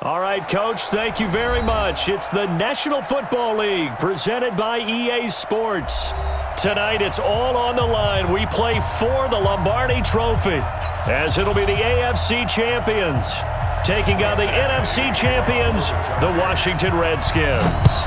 All right, Coach, thank you very much. It's the National Football League presented by EA Sports. Tonight, it's all on the line. We play for the Lombardi Trophy, as it'll be the AFC champions taking on the NFC champions, the Washington Redskins.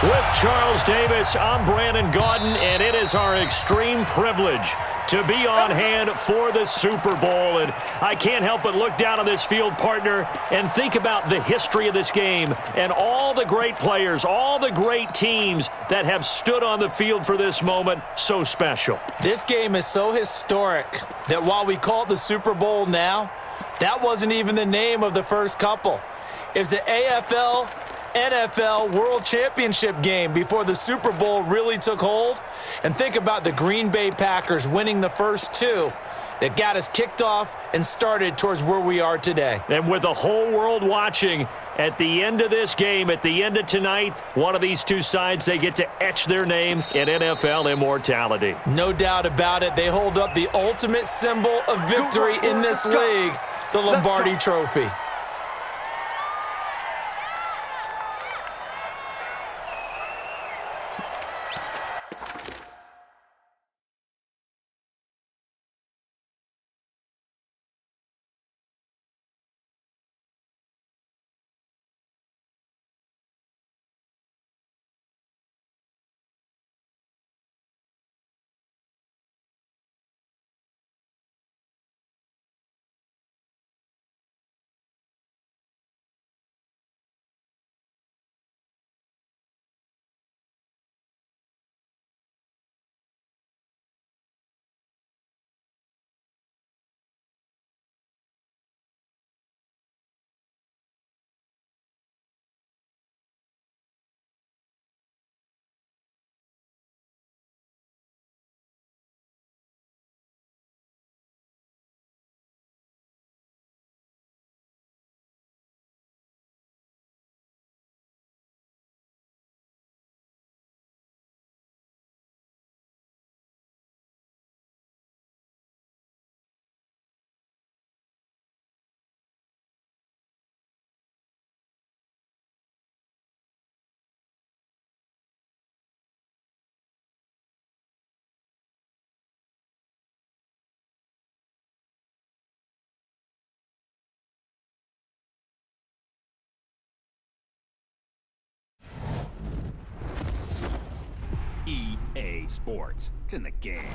With Charles Davis, I'm Brandon Gaudin, and it is our extreme privilege to be on hand for the Super Bowl. And I can't help but look down on this field, partner, and think about the history of this game and all the great players, all the great teams that have stood on the field for this moment. So special. This game is so historic that while we call it the Super Bowl now, that wasn't even the name of the first couple. It was the AFL NFL World Championship game before the Super Bowl really took hold. And think about the Green Bay Packers winning the first two that got us kicked off and started towards where we are today. And with the whole world watching, at the end of this game, at the end of tonight, one of these two sides, they get to etch their name in NFL immortality. No doubt about it. They hold up the ultimate symbol of victory in this league, the Lombardi Trophy. EA Sports. It's in the game.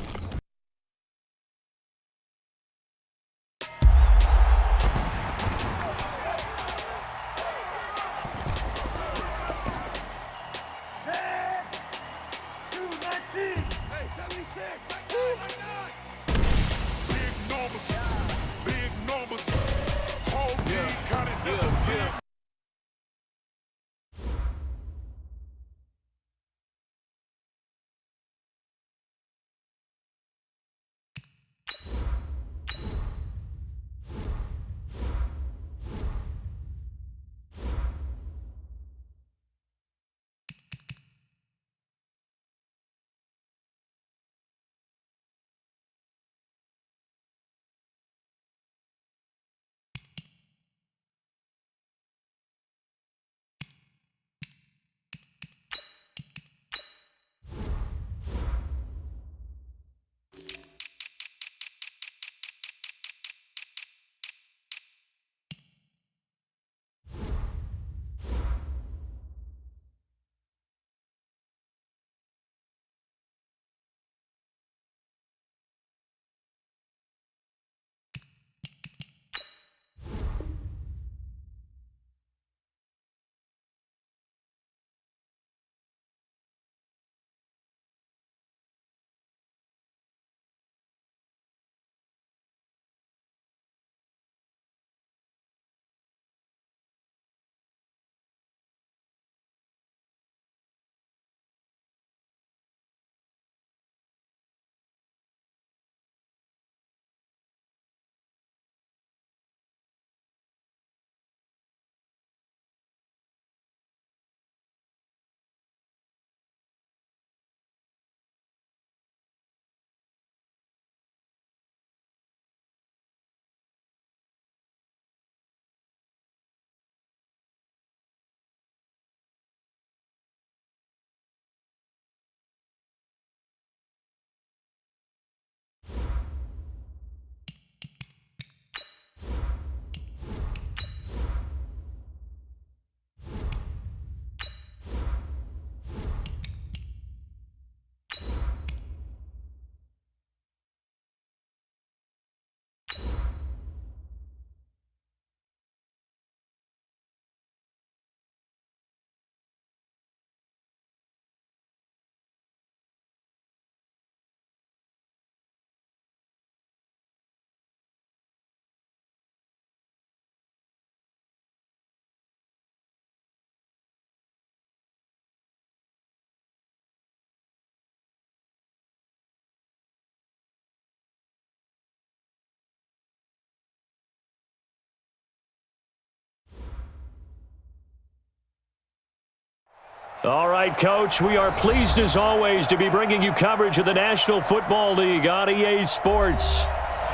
All right, Coach, we are pleased as always to be bringing you coverage of the National Football League on EA Sports.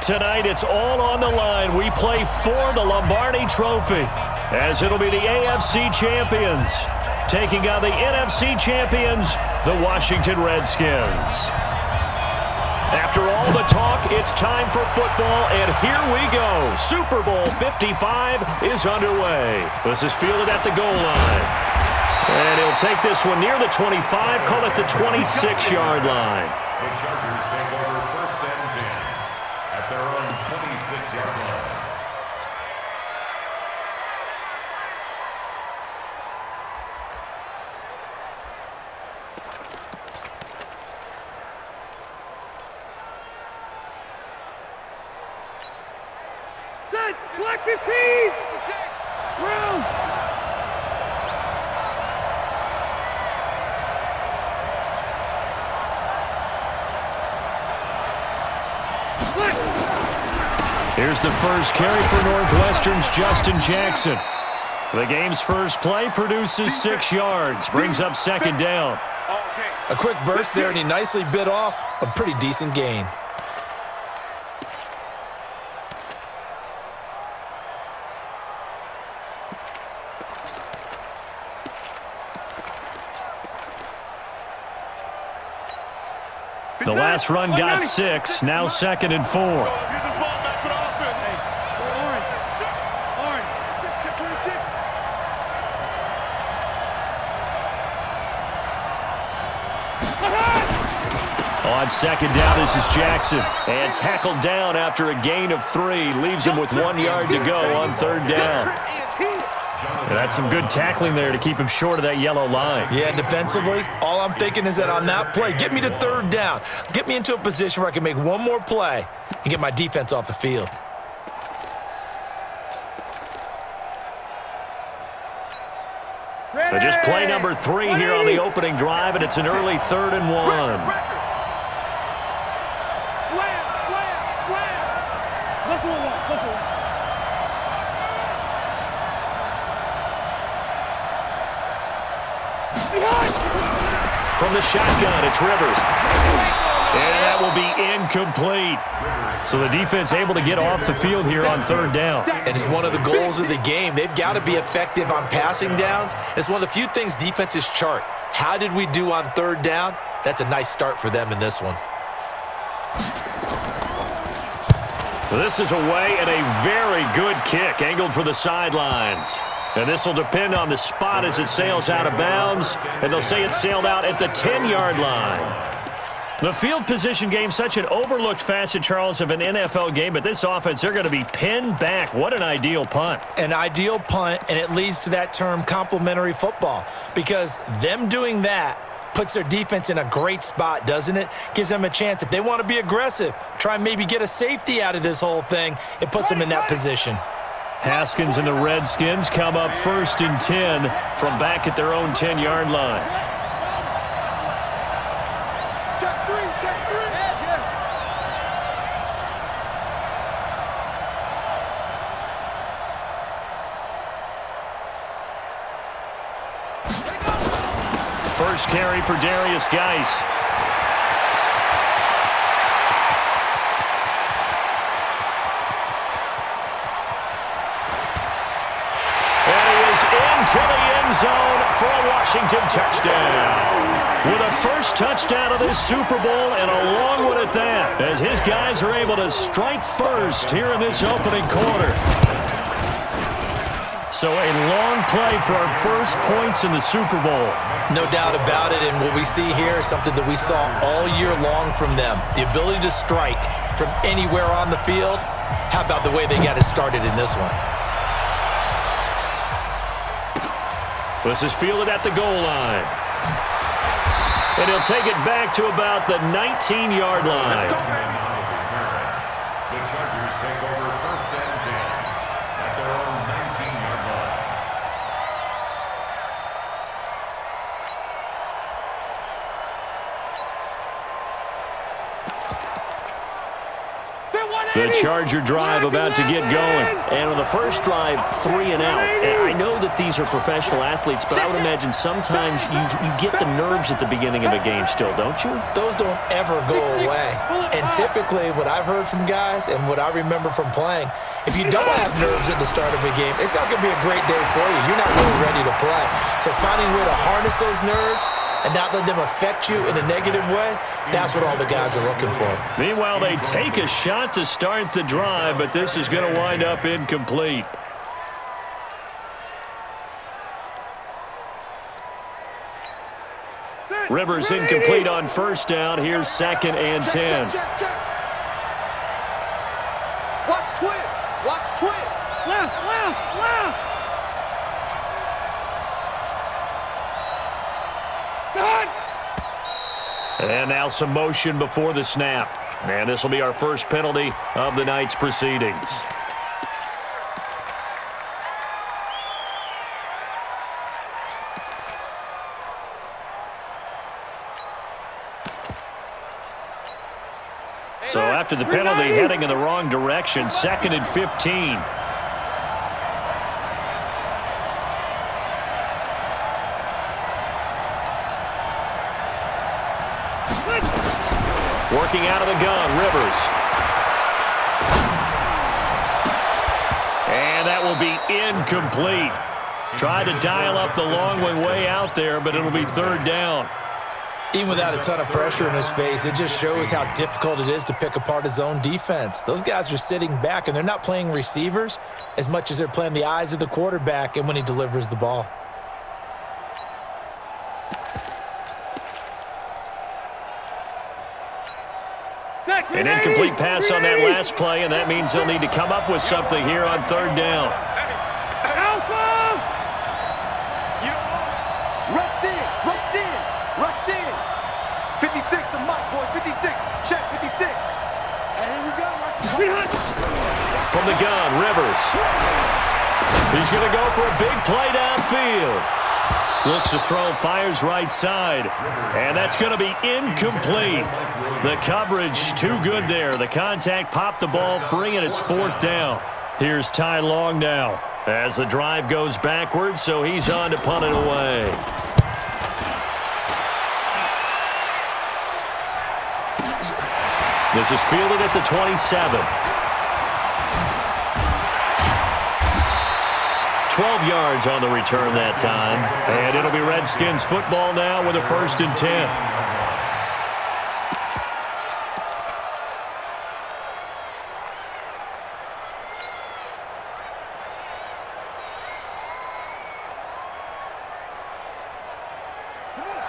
Tonight, it's all on the line. We play for the Lombardi Trophy, as it'll be the AFC champions taking on the NFC champions, the Washington Redskins. After all the talk, it's time for football, and here we go. Super Bowl 55 is underway. This is fielded at the goal line. And he'll take this one near the 25, call it the 26-yard line. The Chargers take over first and 10 at their own 26-yard line. Set, black 15! Round! Here's the first carry for Northwestern's Justin Jackson. The game's first play produces 6 yards, brings up second down. A quick burst there, and he nicely bit off a pretty decent gain. The last run got 6, now second and 4. On second down, this is Jackson. And tackled down after a gain of 3. Leaves him with 1 yard to go on third down. And that's some good tackling there to keep him short of that yellow line. Yeah, and defensively, all I'm thinking is that on that play, get me to third down. Get me into a position where I can make one more play and get my defense off the field. But just play number 3 here on the opening drive, and it's an early 3rd and 1. From the shotgun, it's Rivers. And that will be incomplete. So the defense able to get off the field here on third down. And it's one of the goals of the game. They've got to be effective on passing downs. It's one of the few things defenses chart. How did we do on third down? That's a nice start for them in this one. This is away and a very good kick, angled for the sidelines. And this will depend on the spot as it sails out of bounds. And they'll say it sailed out at the 10-yard line. The field position game, such an overlooked facet, Charles, of an NFL game. But this offense, they're going to be pinned back. What an ideal punt. An ideal punt, and it leads to that term complementary football. Because them doing that puts their defense in a great spot, doesn't it? Gives them a chance. If they want to be aggressive, try and maybe get a safety out of this whole thing, it puts them in that position. Haskins and the Redskins come up 1st and 10 from back at their own 10-yard line. Check 3, check 3. First carry for Darius Geis. Into the end zone for a Washington touchdown. With a first touchdown of this Super Bowl and a long one at that, as his guys are able to strike first here in this opening quarter. So a long play for our first points in the Super Bowl. No doubt about it, and what we see here is something that we saw all year long from them. The ability to strike from anywhere on the field. How about the way they got it started in this one? This is fielded at the goal line. And he'll take it back to about the 19-yard line. The Chargers take over first and 10 at their own 19-yard line. They want The Charger drive about to get going. And on the first drive, 3 and out. And I know that these are professional athletes, but I would imagine sometimes you get the nerves at the beginning of a game still, don't you? Those don't ever go away. And typically what I've heard from guys and what I remember from playing, if you don't have nerves at the start of a game, it's not going to be a great day for you. You're not really ready to play. So finding a way to harness those nerves and not let them affect you in a negative way, that's what all the guys are looking for. Meanwhile, they take a shot to start the drive, but this is going to wind up incomplete. Rivers incomplete on first down. Here's 2nd and 10. Check. Watch twins. Watch twins. Left. Done. And now some motion before the snap. And this will be our first penalty of the night's proceedings. So after the penalty, heading in the wrong direction, 2nd and 15. Working out of the gun, Rivers. And that will be incomplete. Tried to dial up the long one way out there, but it'll be 3rd down. Even without a ton of pressure in his face, it just shows how difficult it is to pick apart his own defense. Those guys are sitting back, and they're not playing receivers as much as they're playing the eyes of the quarterback and when he delivers the ball. An incomplete pass on that last play, and that means they'll need to come up with something here on 3rd down. Rush in. 56, the Mike boys. 56. Check 56. And here we go. From the gun, Rivers. He's going to go for a big play downfield. Looks to throw, fires right side. And that's going to be incomplete. The coverage too good there. The contact popped the ball free, and it's 4th down. Here's Ty Long now as the drive goes backwards, so he's on to punt it away. This is fielded at the 27. 12 yards on the return that time. And it'll be Redskins football now with a 1st and 10.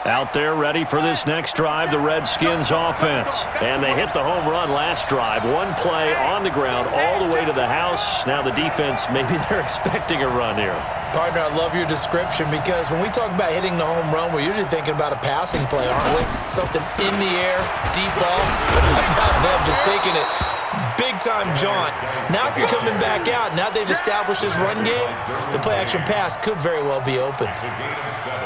Out there ready for this next drive, the Redskins offense. And they hit the home run last drive. One play on the ground all the way to the house. Now the defense, maybe they're expecting a run here. Partner, I love your description because when we talk about hitting the home run, we're usually thinking about a passing play, aren't we? Something in the air, deep ball. How about them just taking it? Big-time jaunt. Now if you're coming back out, now they've established this run game, the play-action pass could very well be open.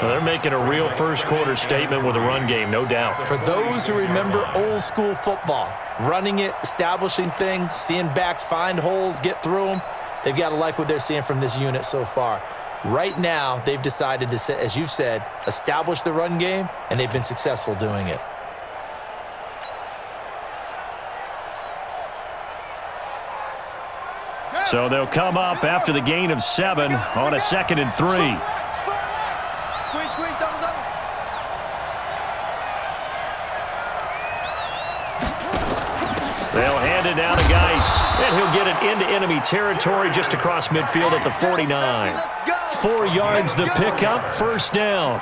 Well, they're making a real first-quarter statement with a run game, no doubt. For those who remember old-school football, running it, establishing things, seeing backs find holes, get through them, they've got to like what they're seeing from this unit so far. Right now, they've decided to, as you've said, establish the run game, and they've been successful doing it. So they'll come up after the gain of 7 on a 2nd and 3. Squeeze, double. They'll hand it down to Geis, and he'll get it into enemy territory just across midfield at the 49. 4 yards the pickup, 1st down.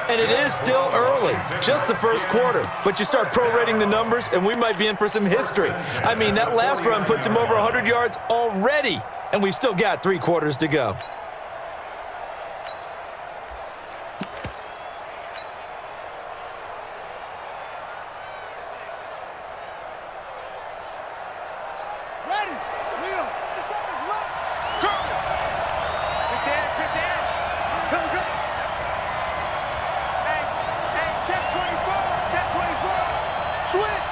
And it is still early, just the first quarter. But you start prorating the numbers, and we might be in for some history. I mean, that last run puts him over 100 yards already, and we've still got 3 quarters to go. Ready. Wheel. Go. Pick the edge. Go. Hey, check 24. Switch.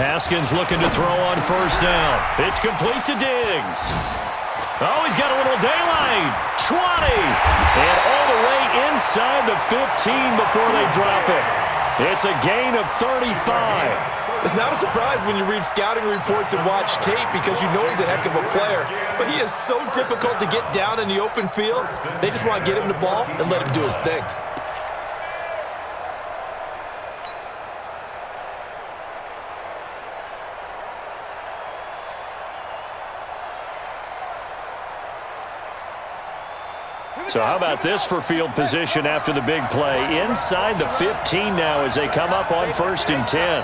Haskins looking to throw on first down. It's complete to Diggs. Oh, he's got a little daylight. 20. And all the way inside the 15 before they drop it. It's a gain of 35. It's not a surprise when you read scouting reports and watch tape because you know he's a heck of a player. But he is so difficult to get down in the open field. They just want to get him the ball and let him do his thing. So how about this for field position after the big play? Inside the 15 now as they come up on 1st and 10.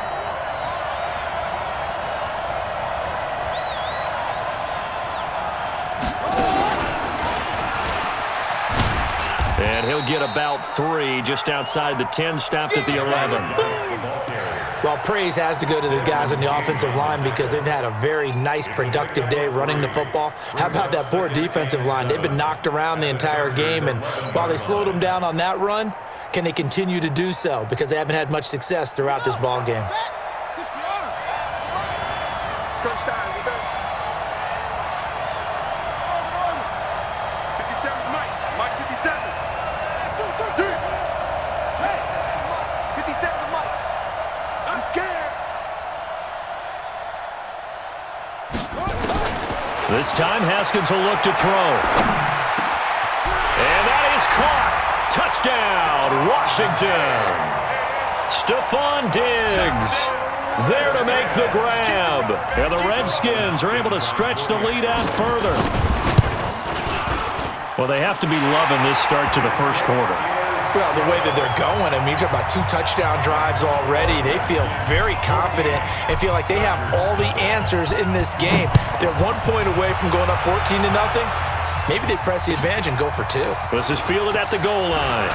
And he'll get about 3 just outside the 10, stopped at the 11. Well, praise has to go to the guys on the offensive line because they've had a very nice, productive day running the football. How about that poor defensive line? They've been knocked around the entire game, and while they slowed them down on that run, can they continue to do so? Because they haven't had much success throughout this ball game. Crunch time, defense. 57 Mike. Mike 57. Dude. Hey. 57 Mike. I'm scared. This time Haskins will look to throw. And that is caught. Touchdown, Washington. Stephon Diggs there to make the grab. And the Redskins are able to stretch the lead out further. Well, they have to be loving this start to the first quarter. Well, the way that they're going, I mean, you're talking about 2 touchdown drives already. They feel very confident and feel like they have all the answers in this game. They're 1 point away from going up 14-0. Maybe they press the advantage and go for 2. This is fielded at the goal line.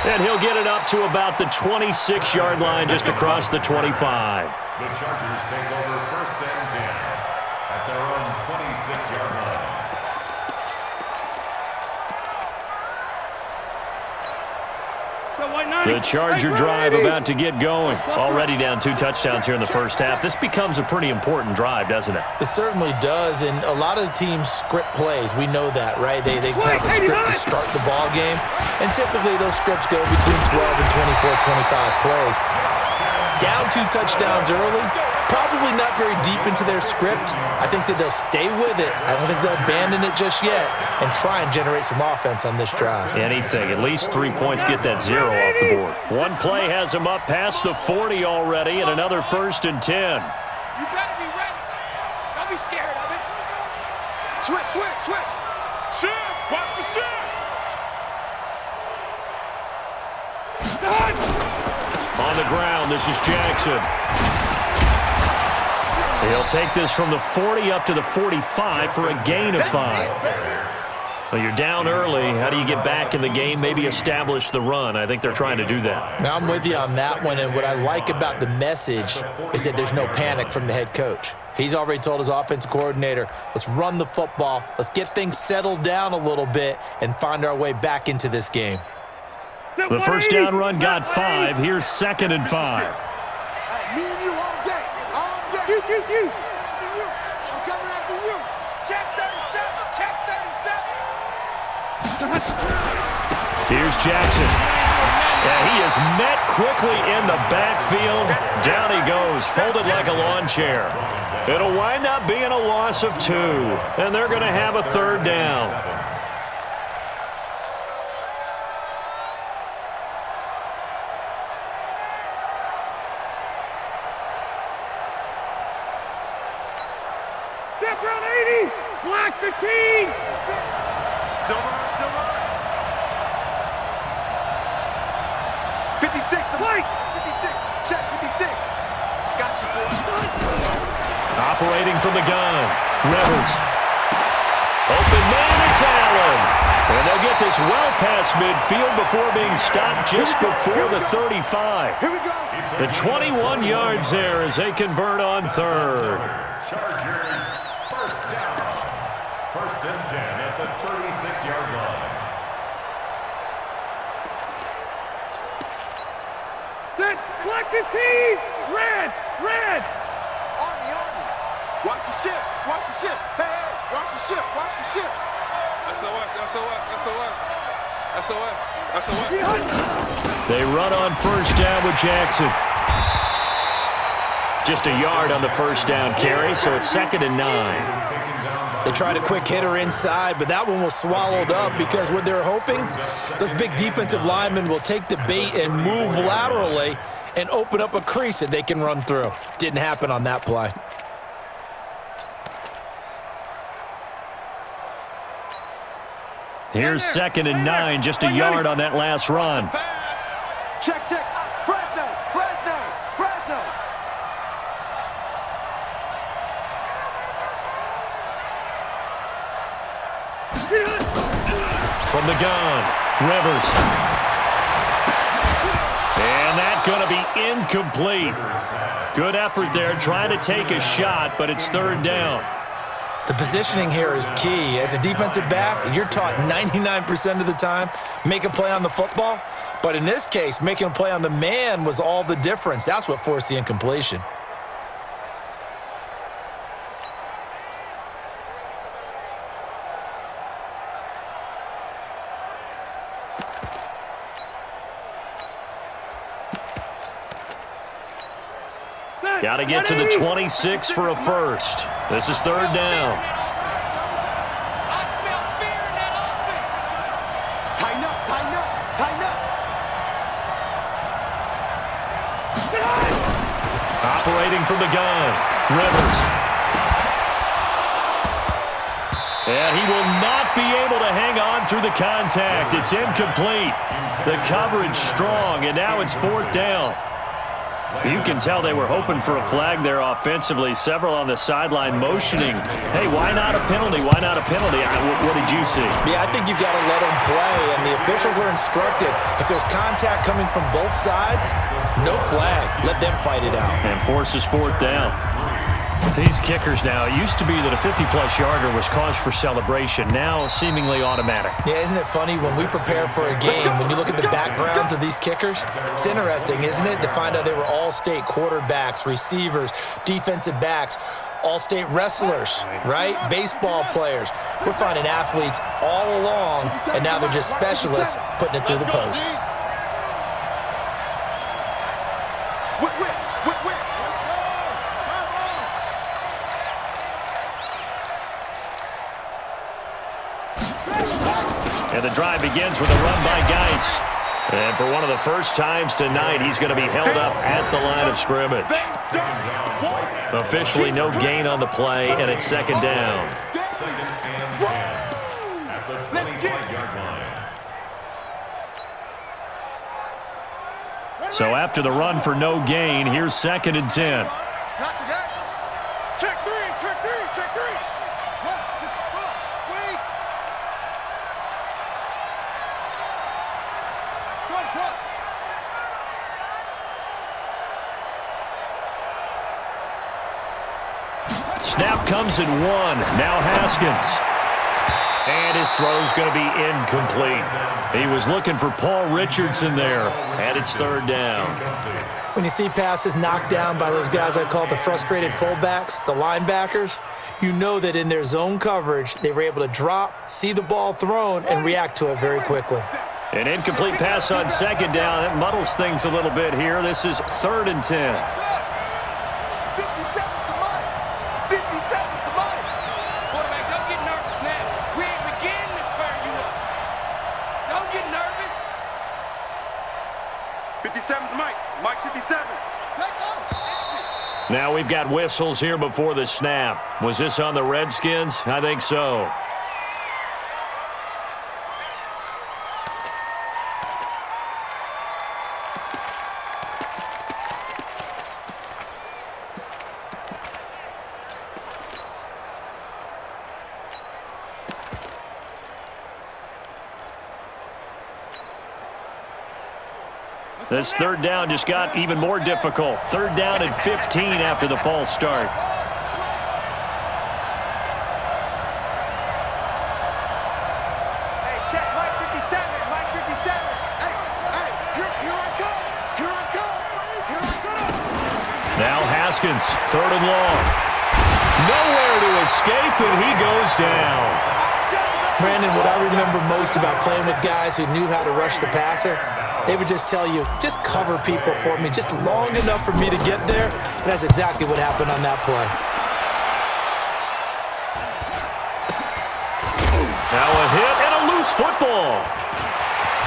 And he'll get it up to about the 26-yard line just across the 25. The Chargers take over 1st and 10 at their own 26-yard line. The Charger drive about to get going. Already down 2 touchdowns here in the first half. This becomes a pretty important drive, doesn't it? It certainly does, and a lot of the teams script plays. We know that, right? They have a script to start the ball game, and typically those scripts go between 12 and 24, 25 plays. Down 2 touchdowns early, probably not very deep into their script. I think that they'll stay with it. I don't think they'll abandon it just yet and try and generate some offense on this drive. Anything. At least 3 points get that 0 off the board. One play has them up past the 40 already and another 1st and 10. You better be ready. Don't be scared of it. Switch, switch, switch. Shift. Watch the shift. On the ground, this is Jackson. He'll take this from the 40 up to the 45 for a gain of 5. Well, you're down early. How do you get back in the game, maybe establish the run? I think they're trying to do that. Now, I'm with you on that one, and what I like about the message is that there's no panic from the head coach. He's already told his offensive coordinator, let's run the football, let's get things settled down a little bit and find our way back into this game. The first down run got 5. Here's 2nd and 5. Me and you all day. All day. You. I'm coming after you. Check 37. Check 37. Here's Jackson. Yeah, he is met quickly in the backfield. Down he goes, folded like a lawn chair. It'll wind up being a loss of 2, and they're going to have a 3rd down. Brown 80, black 15. Silver. 56. White. 56. Check 56. Got you, boy. Operating from the gun. Rivers. Open man, it's Allen. And they'll get this well past midfield before being stopped just before the 35. Here we go. The 21 yards there as they convert on 3rd. Chargers, 1st down. 1st and 10 at the 36-yard line. Set. Black 15. Red. Red. Army. Watch the ship. Watch the ship. Hey, watch the ship. Watch the ship. SOS. They run on first down with Jackson. Just a yard on the first down carry, so it's 2nd and 9. They tried a quick hitter inside, but that one was swallowed up because what they're hoping, those big defensive linemen will take the bait and move laterally and open up a crease that they can run through. Didn't happen on that play. Here's 2nd and 9, just a yard on that last run. Check. Fresno. From the gun, Rivers. And that's going to be incomplete. Good effort there, trying to take a shot, but it's 3rd down. The positioning here is key. As a defensive back, you're taught 99% of the time, make a play on the football. But in this case, making a play on the man was all the difference. That's what forced the incompletion. Got to get to the 26 for a first. This is 3rd down. I smell fear in that offense. Tighten up. Operating from the gun, Rivers. And he will not be able to hang on through the contact. It's incomplete. The coverage strong, and now it's 4th down. You can tell they were hoping for a flag there offensively. Several on the sideline motioning. Hey, why not a penalty? Why not a penalty? What did you see? Yeah, I think you've got to let them play, and the officials are instructed. If there's contact coming from both sides, no flag. Let them fight it out. And forces 4th down. These kickers now, it used to be that a 50-plus yarder was cause for celebration. Now, seemingly automatic. Yeah, isn't it funny when we prepare for a game, when you look at the backgrounds of these kickers, it's interesting, isn't it, to find out they were all-state quarterbacks, receivers, defensive backs, all-state wrestlers, right? Baseball players. We're finding athletes all along, and now they're just specialists putting it through the posts. And the drive begins with a run by Geis. And for one of the first times tonight, he's going to be held up at the line of scrimmage. Officially no gain on the play, and it's 2nd down. 2nd and 10 at the 25-yard line. So after the run for no gain, here's 2nd and 10. Check three. Wait. Truck. Snap comes in 1. Now Haskins. And his throw's going to be incomplete. He was looking for Paul Richardson there, and it's 3rd down. When you see passes knocked down by those guys I call the frustrated fullbacks, the linebackers, you know that in their zone coverage, they were able to drop, see the ball thrown, and react to it very quickly. An incomplete pass on 2nd down. That muddles things a little bit here. This is 3rd and 10. 57 to Mike. 57 to Mike. Quarterback, don't get nervous now. We ain't beginning to fire you up. Don't get nervous. 57 to Mike. Mike 57. Now we've got whistles here before the snap. Was this on the Redskins? I think so. This 3rd down just got even more difficult. 3rd down and 15 after the false start. Hey, check Mike 57. Mike 57. Hey, here I come. Here I come. Here Redskins. 3rd and long. Nowhere to escape, and he goes down. Brandon, what I remember most about playing with guys who knew how to rush the passer, they would just tell you, just cover people for me, just long enough for me to get there. And that's exactly what happened on that play. Now a hit and a loose football.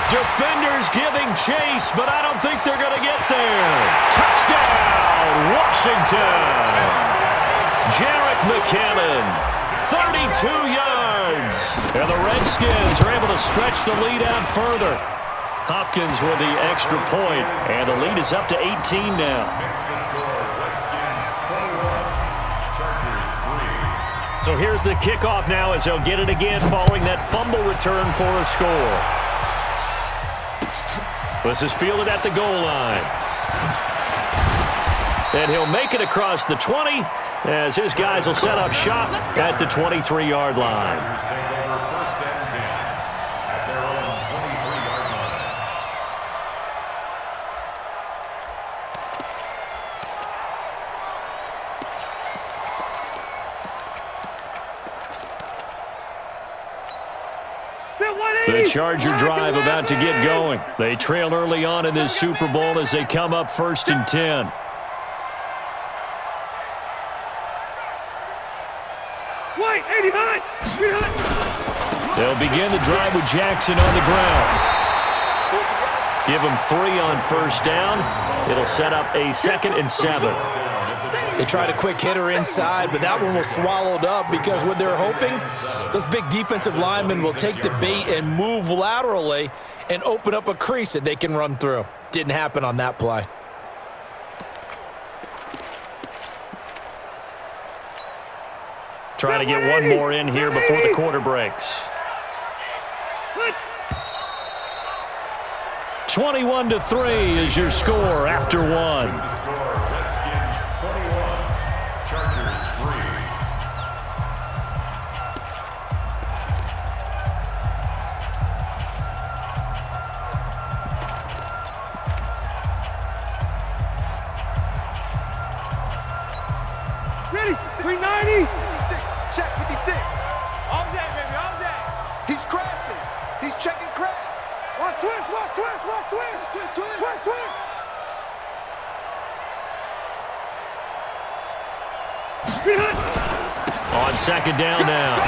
Defenders giving chase, but I don't think they're going to get there. Touchdown, Washington. Jarek McCammon, 32 yards. And the Redskins are able to stretch the lead out further. Hopkins with the extra point, and the lead is up to 18 now. So here's the kickoff now as they'll get it again following that fumble return for a score. This is fielded at the goal line. And he'll make it across the 20 as his guys will set up shop at the 23-yard line. The Charger drive about to get going. They trail early on in this Super Bowl as they come up 1st and 10. Wait, 80 hot! They'll begin the drive with Jackson on the ground. Give him 3 on 1st down. It'll set up a 2nd and 7. They tried a quick hitter inside, but that one was swallowed up because what they're hoping, those big defensive linemen will take the bait and move laterally and open up a crease that they can run through. Didn't happen on that play. Trying to get one more in here before the quarter breaks. 21-3 is your score after 1. Ready, 390! Check 56. All day, baby, all day. He's crashing. He's checking crash. Watch twist, watch twist, watch twist. Twist, twist, twist, twist. On 2nd down now.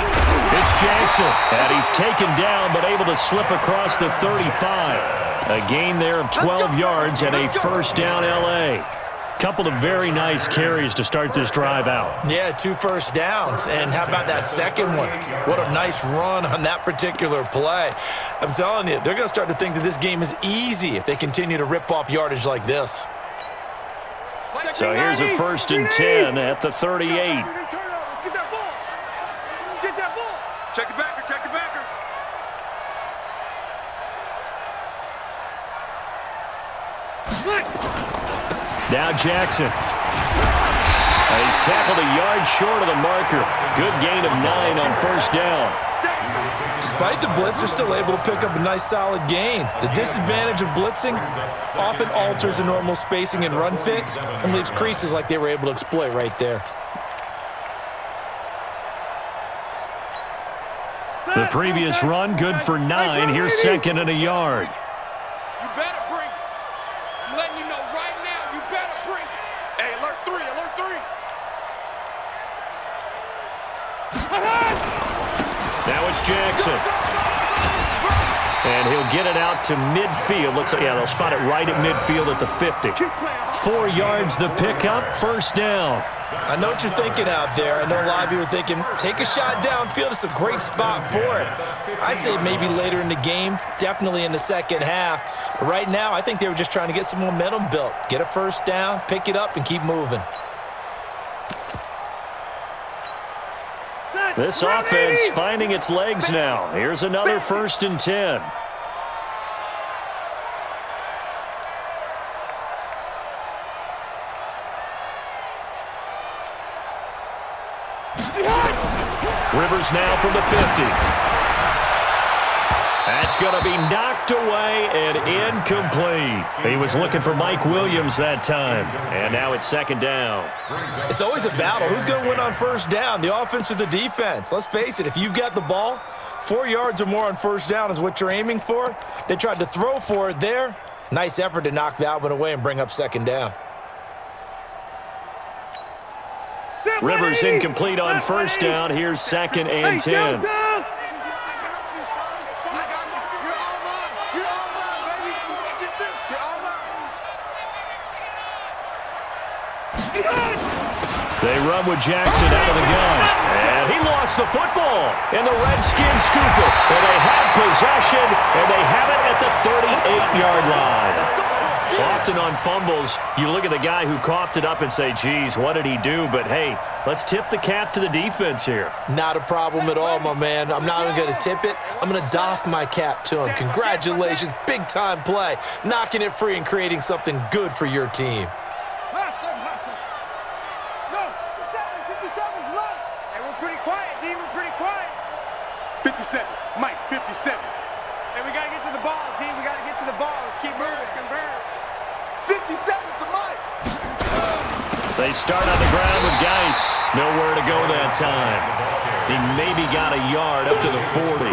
It's Jackson. And he's taken down but able to slip across the 35. A gain there of 12 yards and a 1st down L.A. Couple of very nice carries to start this drive out. Yeah, 2 first downs. And how about that second one? What a nice run on that particular play. I'm telling you, they're going to start to think that this game is easy if they continue to rip off yardage like this. So here's a 1st and 10 at the 38. Get that ball. Get that ball. Check the backer, check the backer. Now Jackson. He's tackled a yard short of the marker. Good gain of 9 on 1st down. Despite the blitz, they're still able to pick up a nice solid gain. The disadvantage of blitzing often alters the normal spacing and run fits and leaves creases like they were able to exploit right there. The previous run good for 9. Here's 2nd and a yard. You better bring it. I'm letting you know right now, you better bring it. Hey, alert 3, alert 3. Now it's Jackson. And he'll get it out to midfield. Looks like, yeah, they'll spot it right at midfield at the 50. 4 yards the pickup, 1st down. I know what you're thinking out there. I know a lot of you are thinking, take a shot downfield. It's a great spot for it. I'd say maybe later in the game, definitely in the second half. But right now, I think they were just trying to get some momentum built. Get a 1st down, pick it up, and keep moving. This offense finding its legs now. Here's another 1st and 10. Rivers now from the 50. That's going to be knocked away and incomplete. He was looking for Mike Williams that time. And now it's second down. It's always a battle. Who's going to win on first down, the offense or the defense? Let's face it, if you've got the ball, 4 yards or more on first down is what you're aiming for. They tried to throw for it there. Nice effort to knock that one away and bring up second down. Rivers incomplete on first down. Here's second and 10. They run with Jackson out of the gun. And he lost the football. And the Redskins scoop it. And they have possession. And they have it at the 38-yard line. Often on fumbles, you look at the guy who coughed it up and say, geez, what did he do? But, hey, let's tip the cap to the defense here. Not a problem at all, my man. I'm not even going to tip it. I'm going to doff my cap to him. Congratulations. Big-time play. Knocking it free and creating something good for your team. No, 57's left. Hey, we're pretty quiet, D. We're pretty quiet. 57. Mike, 57. Hey, we got to get to the ball, D. We got to get to the ball. Let's keep moving. Converge. 57 to Mike. They start on the ground with Geis. Nowhere to go that time. He maybe got a yard up to the 40.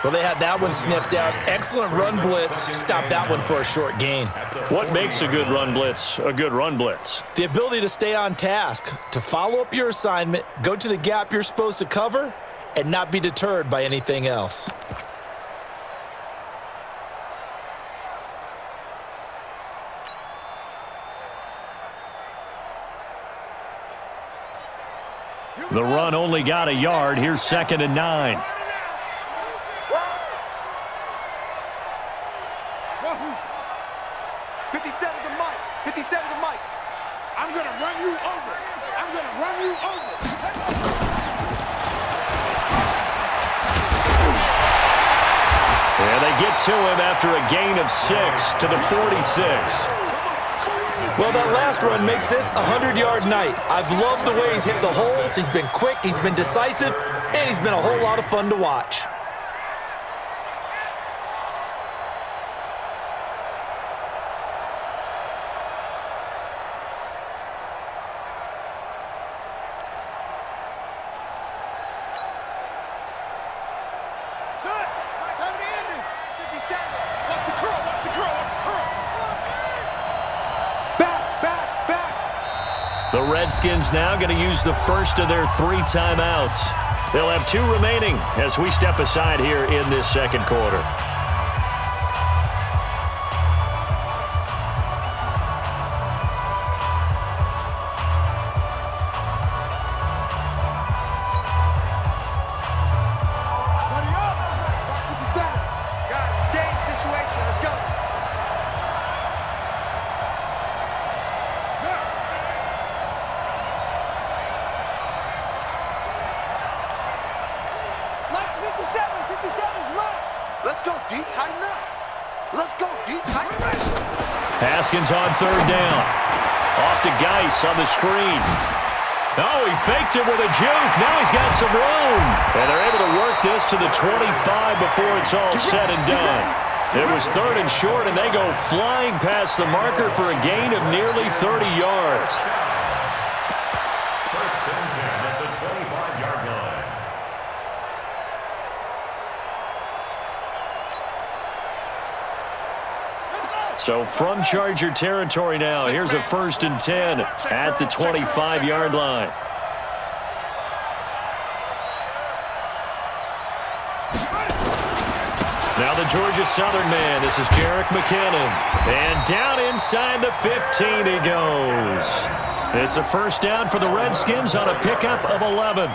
Well, they had that one sniffed out. Excellent run blitz. Stopped that one for a short gain. What makes a good run blitz a good run blitz? The ability to stay on task, to follow up your assignment, go to the gap you're supposed to cover, and not be deterred by anything else. The run only got a yard. Here's second and 9. 57 to Mike. 57 to Mike. I'm going to run you over. I'm going to run you over. And they get to him after a gain of 6 to the 46. Well, that last run makes this a 100-yard night. I've loved the way he's hit the holes. He's been quick, he's been decisive, and he's been a whole lot of fun to watch. Son, time to end it. 57. What's the curl? What's the curl? What's the curl? Back. The Redskins now going to use the first of their 3 timeouts. They'll have 2 remaining as we step aside here in this second quarter. Buddy up. 57. Guys, it's game situation. Let's go. Mike's 57. 57's Mike. Let's go, D. Tighten up. Let's go, D. Tighten up. Haskins on third down. Off to Geis on the screen. Oh, he faked it with a juke. Now he's got some room. And they're able to work this to the 25 before it's all said and done. It was third and short, and they go flying past the marker for a gain of nearly 30 yards. First and 10 at the 25-yard line. So from Charger territory now, here's a first and 10 at the 25-yard line. Now the Georgia Southern man, this is Jerick McKinnon. And down inside the 15 he goes. It's a first down for the Redskins on a pickup of 11.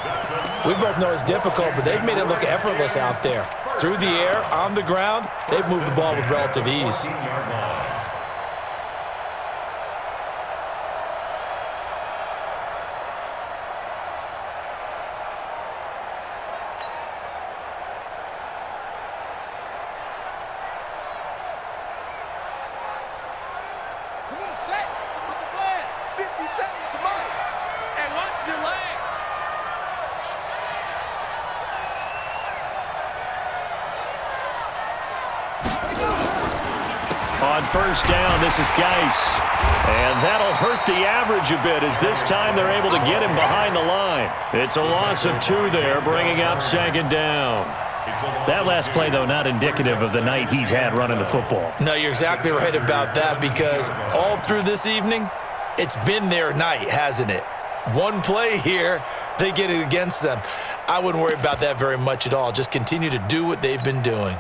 We both know it's difficult, but they've made it look effortless out there. Through the air, on the ground, they've moved the ball with relative ease. 15-yard line. Come on, set. What's the plan? 57 to Mike. Hey, watch the leg. On first down, this is Geis. And that'll hurt the average a bit as this time they're able to get him behind the line. It's a loss of 2 there, bringing up second down. That last play, though, not indicative of the night he's had running the football. No, you're exactly right about that because all through this evening, it's been their night, hasn't it? One play here, they get it against them. I wouldn't worry about that very much at all. Just continue to do what they've been doing.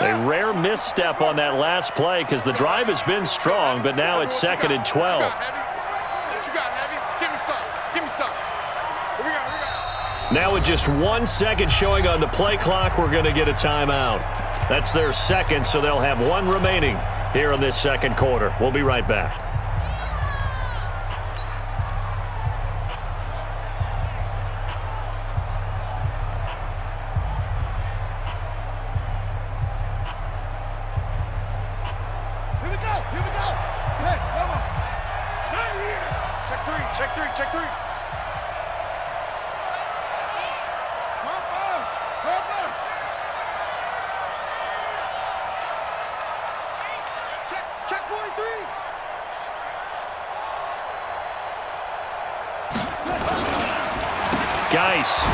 A rare misstep on that last play because the drive has been strong, but now it's second and 12. What you got, Heavy? Give me some. Give me some. Here we go. Now with just 1 second showing on the play clock, we're going to get a timeout. That's their second, so they'll have 1 remaining here in this second quarter. We'll be right back. Geis.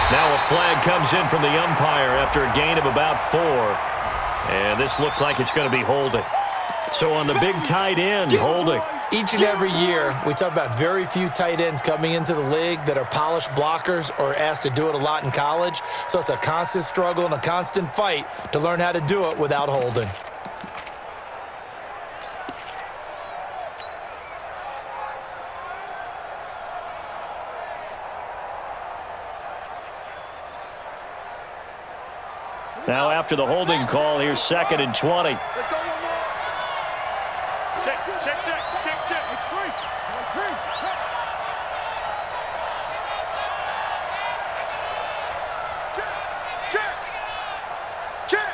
Now a flag comes in from the umpire after a gain of about 4. And this looks like it's going to be holding. So on the big tight end, holding. Each and every year, we talk about very few tight ends coming into the league that are polished blockers or asked to do it a lot in college. So it's a constant struggle and a constant fight to learn how to do it without holding. Now after the holding call, here's second and 20. Let's go one more. Check. It's free. Check.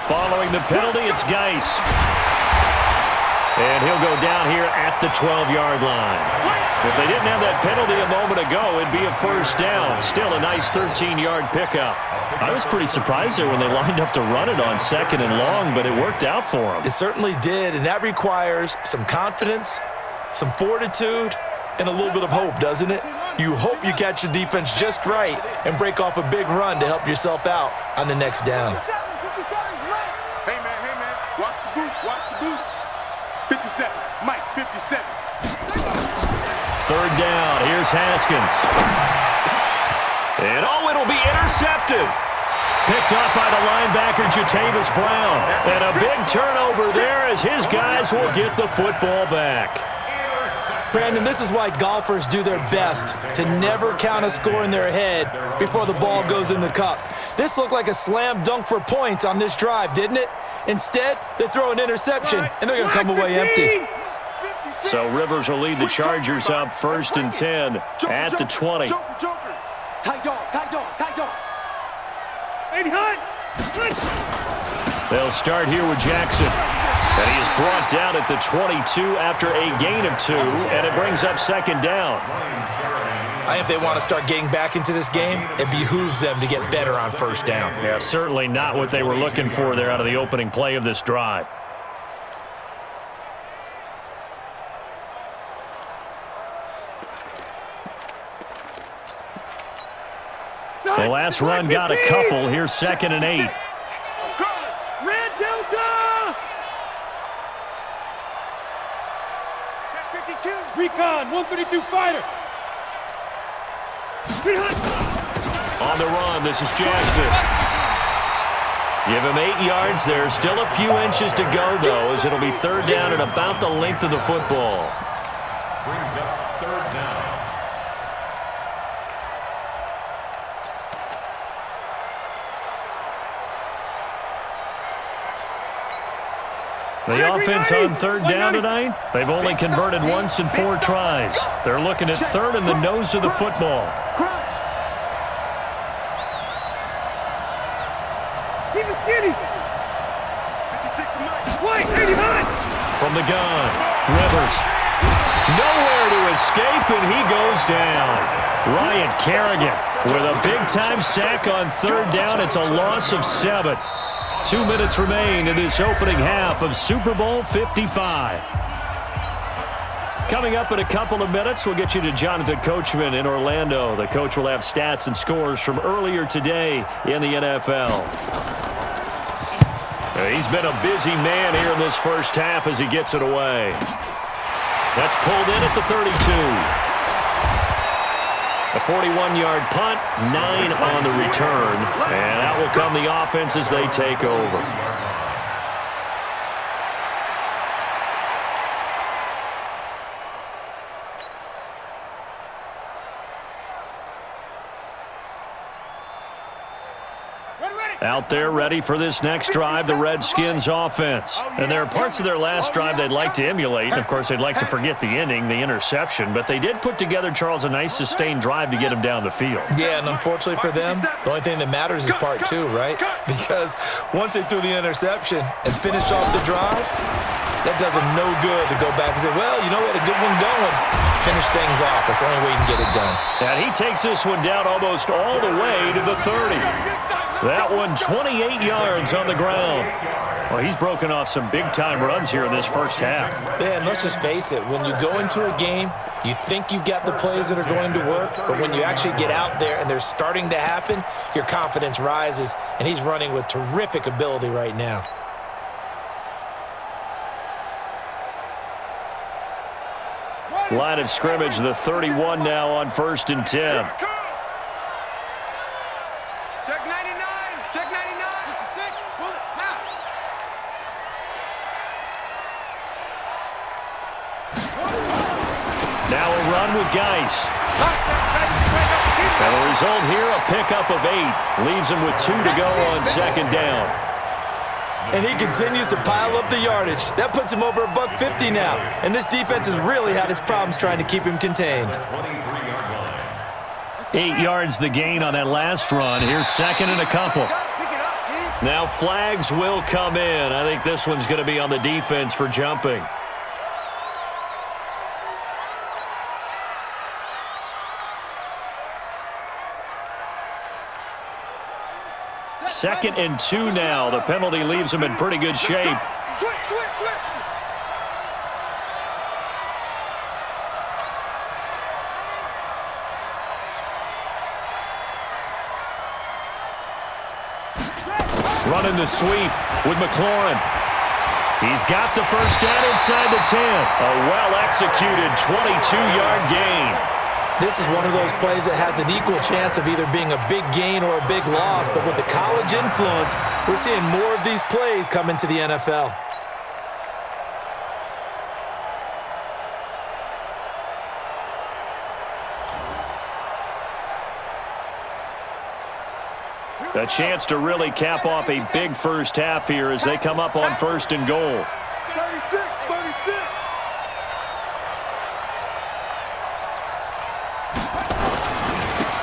Following the penalty, it's Geis. And he'll go down here at the 12-yard line. If they didn't have that penalty a moment ago, it'd be a first down. Still a nice 13-yard pickup. I was pretty surprised there when they lined up to run it on second and long, but it worked out for them. It certainly did, and that requires some confidence, some fortitude, and a little bit of hope, doesn't it? You hope you catch the defense just right and break off a big run to help yourself out on the next down. 57's right. Hey, man. Watch the boot. 57. Mike, 57. Third down. Here's Haskins. And, it'll be intercepted. Picked up by the linebacker, Jatavis Brown. And a big turnover there as his guys will get the football back. Brandon, this is why golfers do their best to never count a score in their head before the ball goes in the cup. This looked like a slam dunk for points on this drive, didn't it? Instead, they throw an interception, and they're going to come away empty. So Rivers will lead the Chargers up first and 10 at the 20. Tight dog. Baby Hunt. They'll start here with Jackson. And he is brought down at the 22 after a gain of 2, and it brings up second down. I think if they want to start getting back into this game, it behooves them to get better on first down. Yeah, certainly not what they were looking for there out of the opening play of this drive. The last run got a couple. Here's second and 8. Red Delta. 52. Recon, 132 fighter. On the run, this is Jackson. Give him 8 yards there. Still a few inches to go, though, as it'll be third down at about the length of the football. Brings up third down. The offense on third down tonight, they've only converted once in 4 tries. They're looking at third in the nose of the football. from the gun. Rivers. Nowhere to escape, and he goes down. Ryan Kerrigan with a big-time sack on third down. It's a loss of 7. 2 minutes remain in this opening half of Super Bowl 55. Coming up in a couple of minutes, we'll get you to Jonathan Coachman in Orlando. The coach will have stats and scores from earlier today in the NFL. He's been a busy man here in this first half as he gets it away. That's pulled in at the 32. A 41-yard punt, 9 on the return, and that will come the offense as they take over. Out there ready for this next drive, the Redskins offense. And there are parts of their last drive they'd like to emulate. And, of course, they'd like to forget the inning, the interception. But they did put together, Charles, a nice sustained drive to get him down the field. Yeah, and unfortunately for them, the only thing that matters is part 2, right? Because once they threw the interception and finished off the drive, that does them no good to go back and say, well, you know, we had a good one going. Finish things off. That's the only way you can get it done. And he takes this one down almost all the way to the 30. That one 28 yards on the ground. Well, he's broken off some big-time runs here in this first half. Yeah, and let's just face it. When you go into a game, you think you've got the plays that are going to work, but when you actually get out there and they're starting to happen, your confidence rises, and he's running with terrific ability right now. Line of scrimmage, the 31 now on 1st and 10. Check 99. Check 99. 56. Pull it. Now. Now a run with Geis. And the result here, a pickup of 8. Leaves him with 2 to go on 2nd down. And he continues to pile up the yardage. That puts him over $150 now. And this defense has really had its problems trying to keep him contained. 8 yards the gain on that last run. Here's 2nd and a couple. Now flags will come in. I think this one's going to be on the defense for jumping. Second and 2 now. The penalty leaves him in pretty good shape. Switch. Running the sweep with McLaurin. He's got the first down inside the 10. A well-executed 22-yard gain. This is one of those plays that has an equal chance of either being a big gain or a big loss, but with the college influence, we're seeing more of these plays come into the NFL. A chance to really cap off a big first half here as they come up on 1st and goal. 36.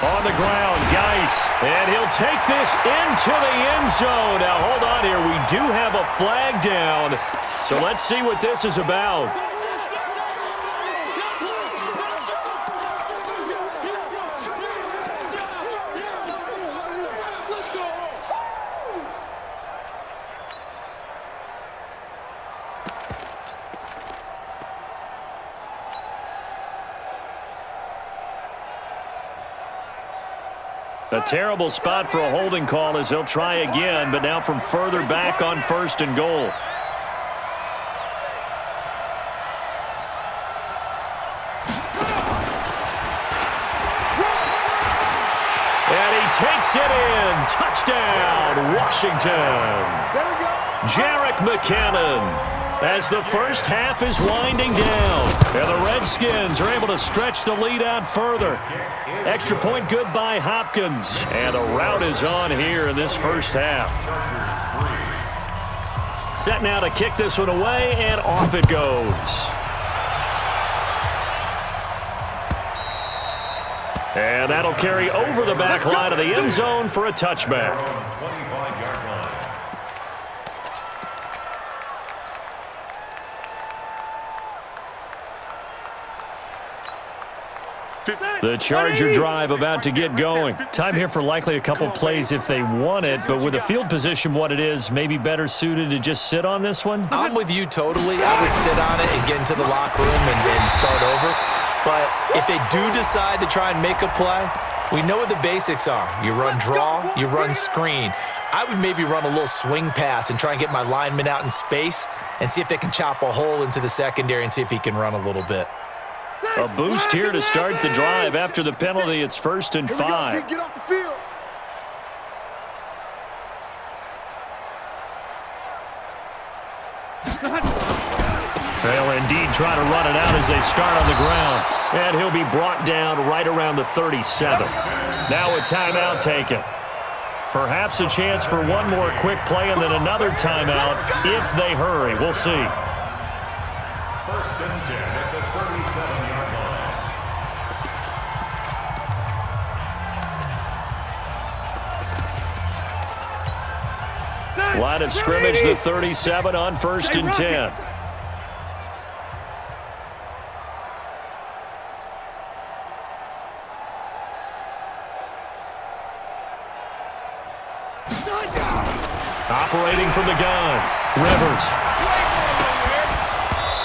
On the ground, Geis, and he'll take this into the end zone. Now, hold on here. We do have a flag down, so let's see what this is about. A terrible spot for a holding call as they'll try again, but now from further back on 1st and goal. And he takes it in. Touchdown, Washington. Jerick McKinnon. As the first half is winding down, and the Redskins are able to stretch the lead out further. Extra point good by Hopkins, and the route is on here in this first half. Set now to kick this one away, and off it goes. And that'll carry over the back line of the end zone for a touchback. The Charger drive about to get going. Time here for likely a couple plays if they want it, but with the field position what it is, maybe better suited to just sit on this one? I'm with you totally. I would sit on it and get into the locker room and start over. But if they do decide to try and make a play, we know what the basics are. You run draw, you run screen. I would maybe run a little swing pass and try and get my lineman out in space and see if they can chop a hole into the secondary and see if he can run a little bit. A boost here to start the drive. After the penalty, it's 1st and 5. Get off the field. They'll indeed try to run it out as they start on the ground. And he'll be brought down right around the 37. Now a timeout taken. Perhaps a chance for one more quick play and then another timeout if they hurry. We'll see. 1st and 10 at the 37-yard line. Line of scrimmage, the 37 on 1st and 10. Operating from the gun, Rivers.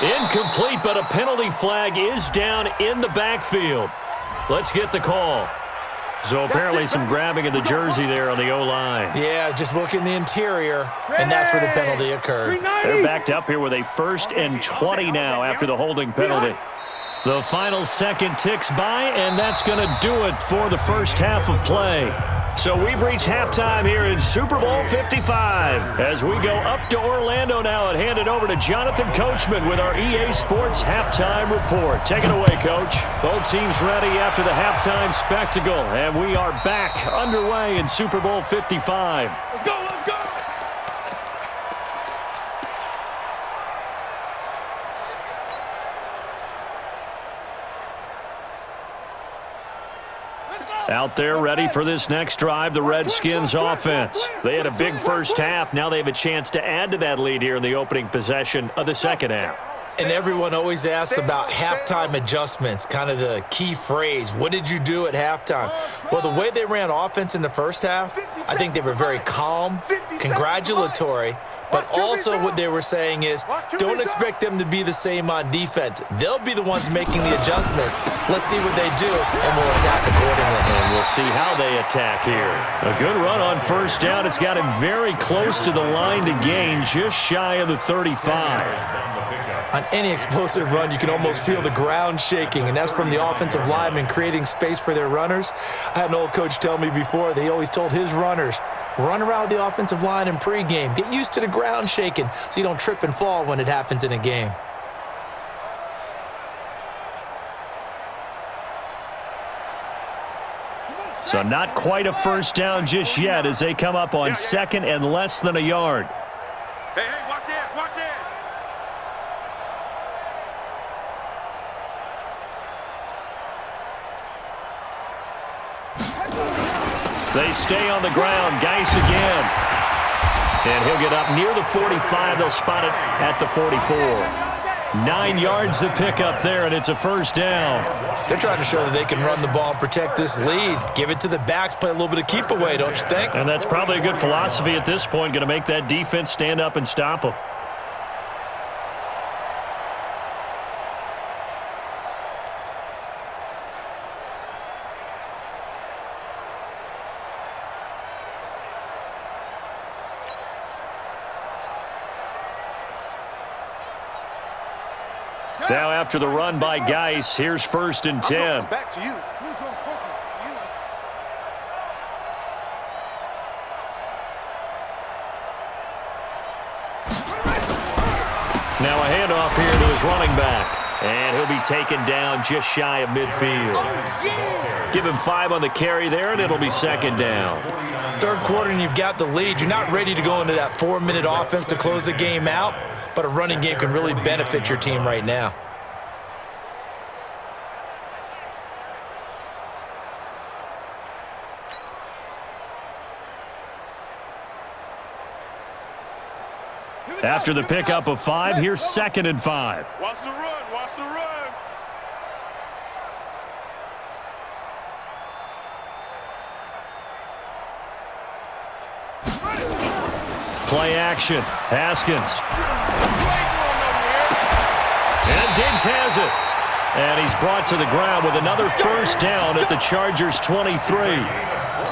Incomplete, but a penalty flag is down in the backfield. Let's get the call. So apparently some grabbing of the jersey there on the O-line. Yeah, just look in the interior, and that's where the penalty occurred. They're backed up here with a 1st and 20 now after the holding penalty. The final second ticks by, and that's going to do it for the first half of play. So we've reached halftime here in Super Bowl 55. As we go up to Orlando now and hand it over to Jonathan Coachman with our EA Sports Halftime Report. Take it away, Coach. Both teams ready after the halftime spectacle, and we are back underway in Super Bowl 55. Let's go, let's go. Out there ready for this next drive, the Redskins offense. They had a big first half. Now they have a chance to add to that lead here in the opening possession of the second half. And everyone always asks about halftime adjustments, kind of the key phrase. What did you do at halftime? Well, the way they ran offense in the first half, I think they were very calm, congratulatory, but also what they were saying is don't expect them to be the same on defense. They'll be the ones making the adjustments. Let's see what they do, and we'll attack accordingly. And we'll see how they attack here. A good run on first down. It's got him very close to the line to gain, just shy of the 35. On any explosive run, you can almost feel the ground shaking, and that's from the offensive linemen creating space for their runners. I had an old coach tell me before, they always told his runners, run around the offensive line in pregame. Get used to the ground shaking so you don't trip and fall when it happens in a game. So not quite a first down just yet as they come up on 2nd and less than a yard. Hey, watch this, watch this. They stay on the ground. Geis again. And he'll get up near the 45. They'll spot it at the 44. 9 yards to pick up there, and it's a first down. They're trying to show that they can run the ball and protect this lead. Give it to the backs, play a little bit of keep away, don't you think? And that's probably a good philosophy at this point, going to make that defense stand up and stop them. Now after the run by Geis, here's 1st and 10. Back to you. Now a handoff here to his running back. And he'll be taken down just shy of midfield. Give him 5 on the carry there, and it'll be 2nd down. Third quarter and you've got the lead. You're not ready to go into that 4-minute offense to close the game out, but a running game can really benefit your team right now. After the pickup of 5, here's 2nd and 5. Watch the run, watch the run. Play action. Haskins. And Diggs has it. And he's brought to the ground with another first down at the Chargers' 23.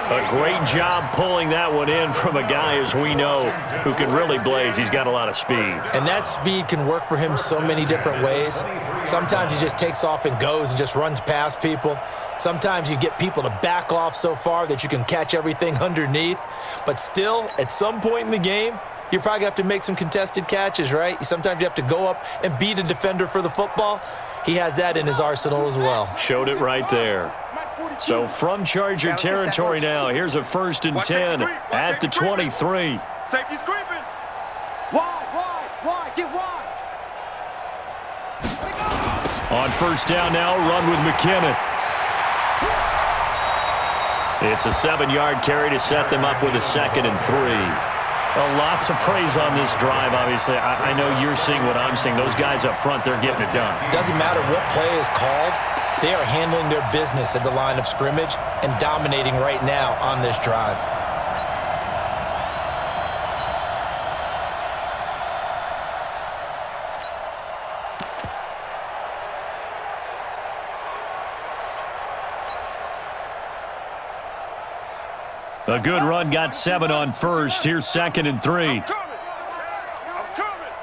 A great job pulling that one in from a guy, as we know, who can really blaze. He's got a lot of speed. And that speed can work for him so many different ways. Sometimes he just takes off and goes and just runs past people. Sometimes you get people to back off so far that you can catch everything underneath. But still, at some point in the game, you're probably going to have to make some contested catches, right? Sometimes you have to go up and beat a defender for the football. He has that in his arsenal as well. Showed it right there. So from Charger territory now, here's a 1st and 10 at the 23. Safety's creeping. Wide, get wide. On 1st down now, run with McKinnon. It's a 7-yard carry to set them up with a 2nd and 3. A lot to praise on this drive, obviously. I know you're seeing what I'm seeing. Those guys up front, they're getting it done. Doesn't matter what play is called. They are handling their business at the line of scrimmage and dominating right now on this drive. A good run, got 7 on 1st. Here's 2nd and 3. I'm coming.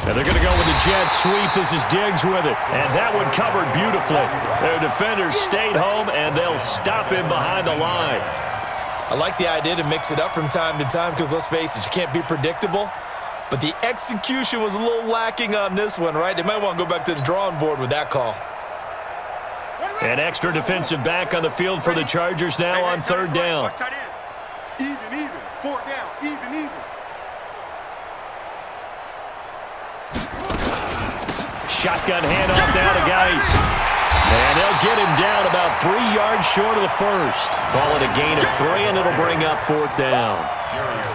And they're going to go with the jet sweep. This is Diggs with it. And that one covered beautifully. Their defenders stayed home, and they'll stop him behind the line. I like the idea to mix it up from time to time because, let's face it, you can't be predictable. But the execution was a little lacking on this one, right? They might want to go back to the drawing board with that call. An extra defensive back on the field for the Chargers now on 3rd down. Even. 4th down. Even. Shotgun handoff now to Geis. And they'll get him down about 3 yards short of the 1st. Call it a gain of 3, and it'll bring up 4th down.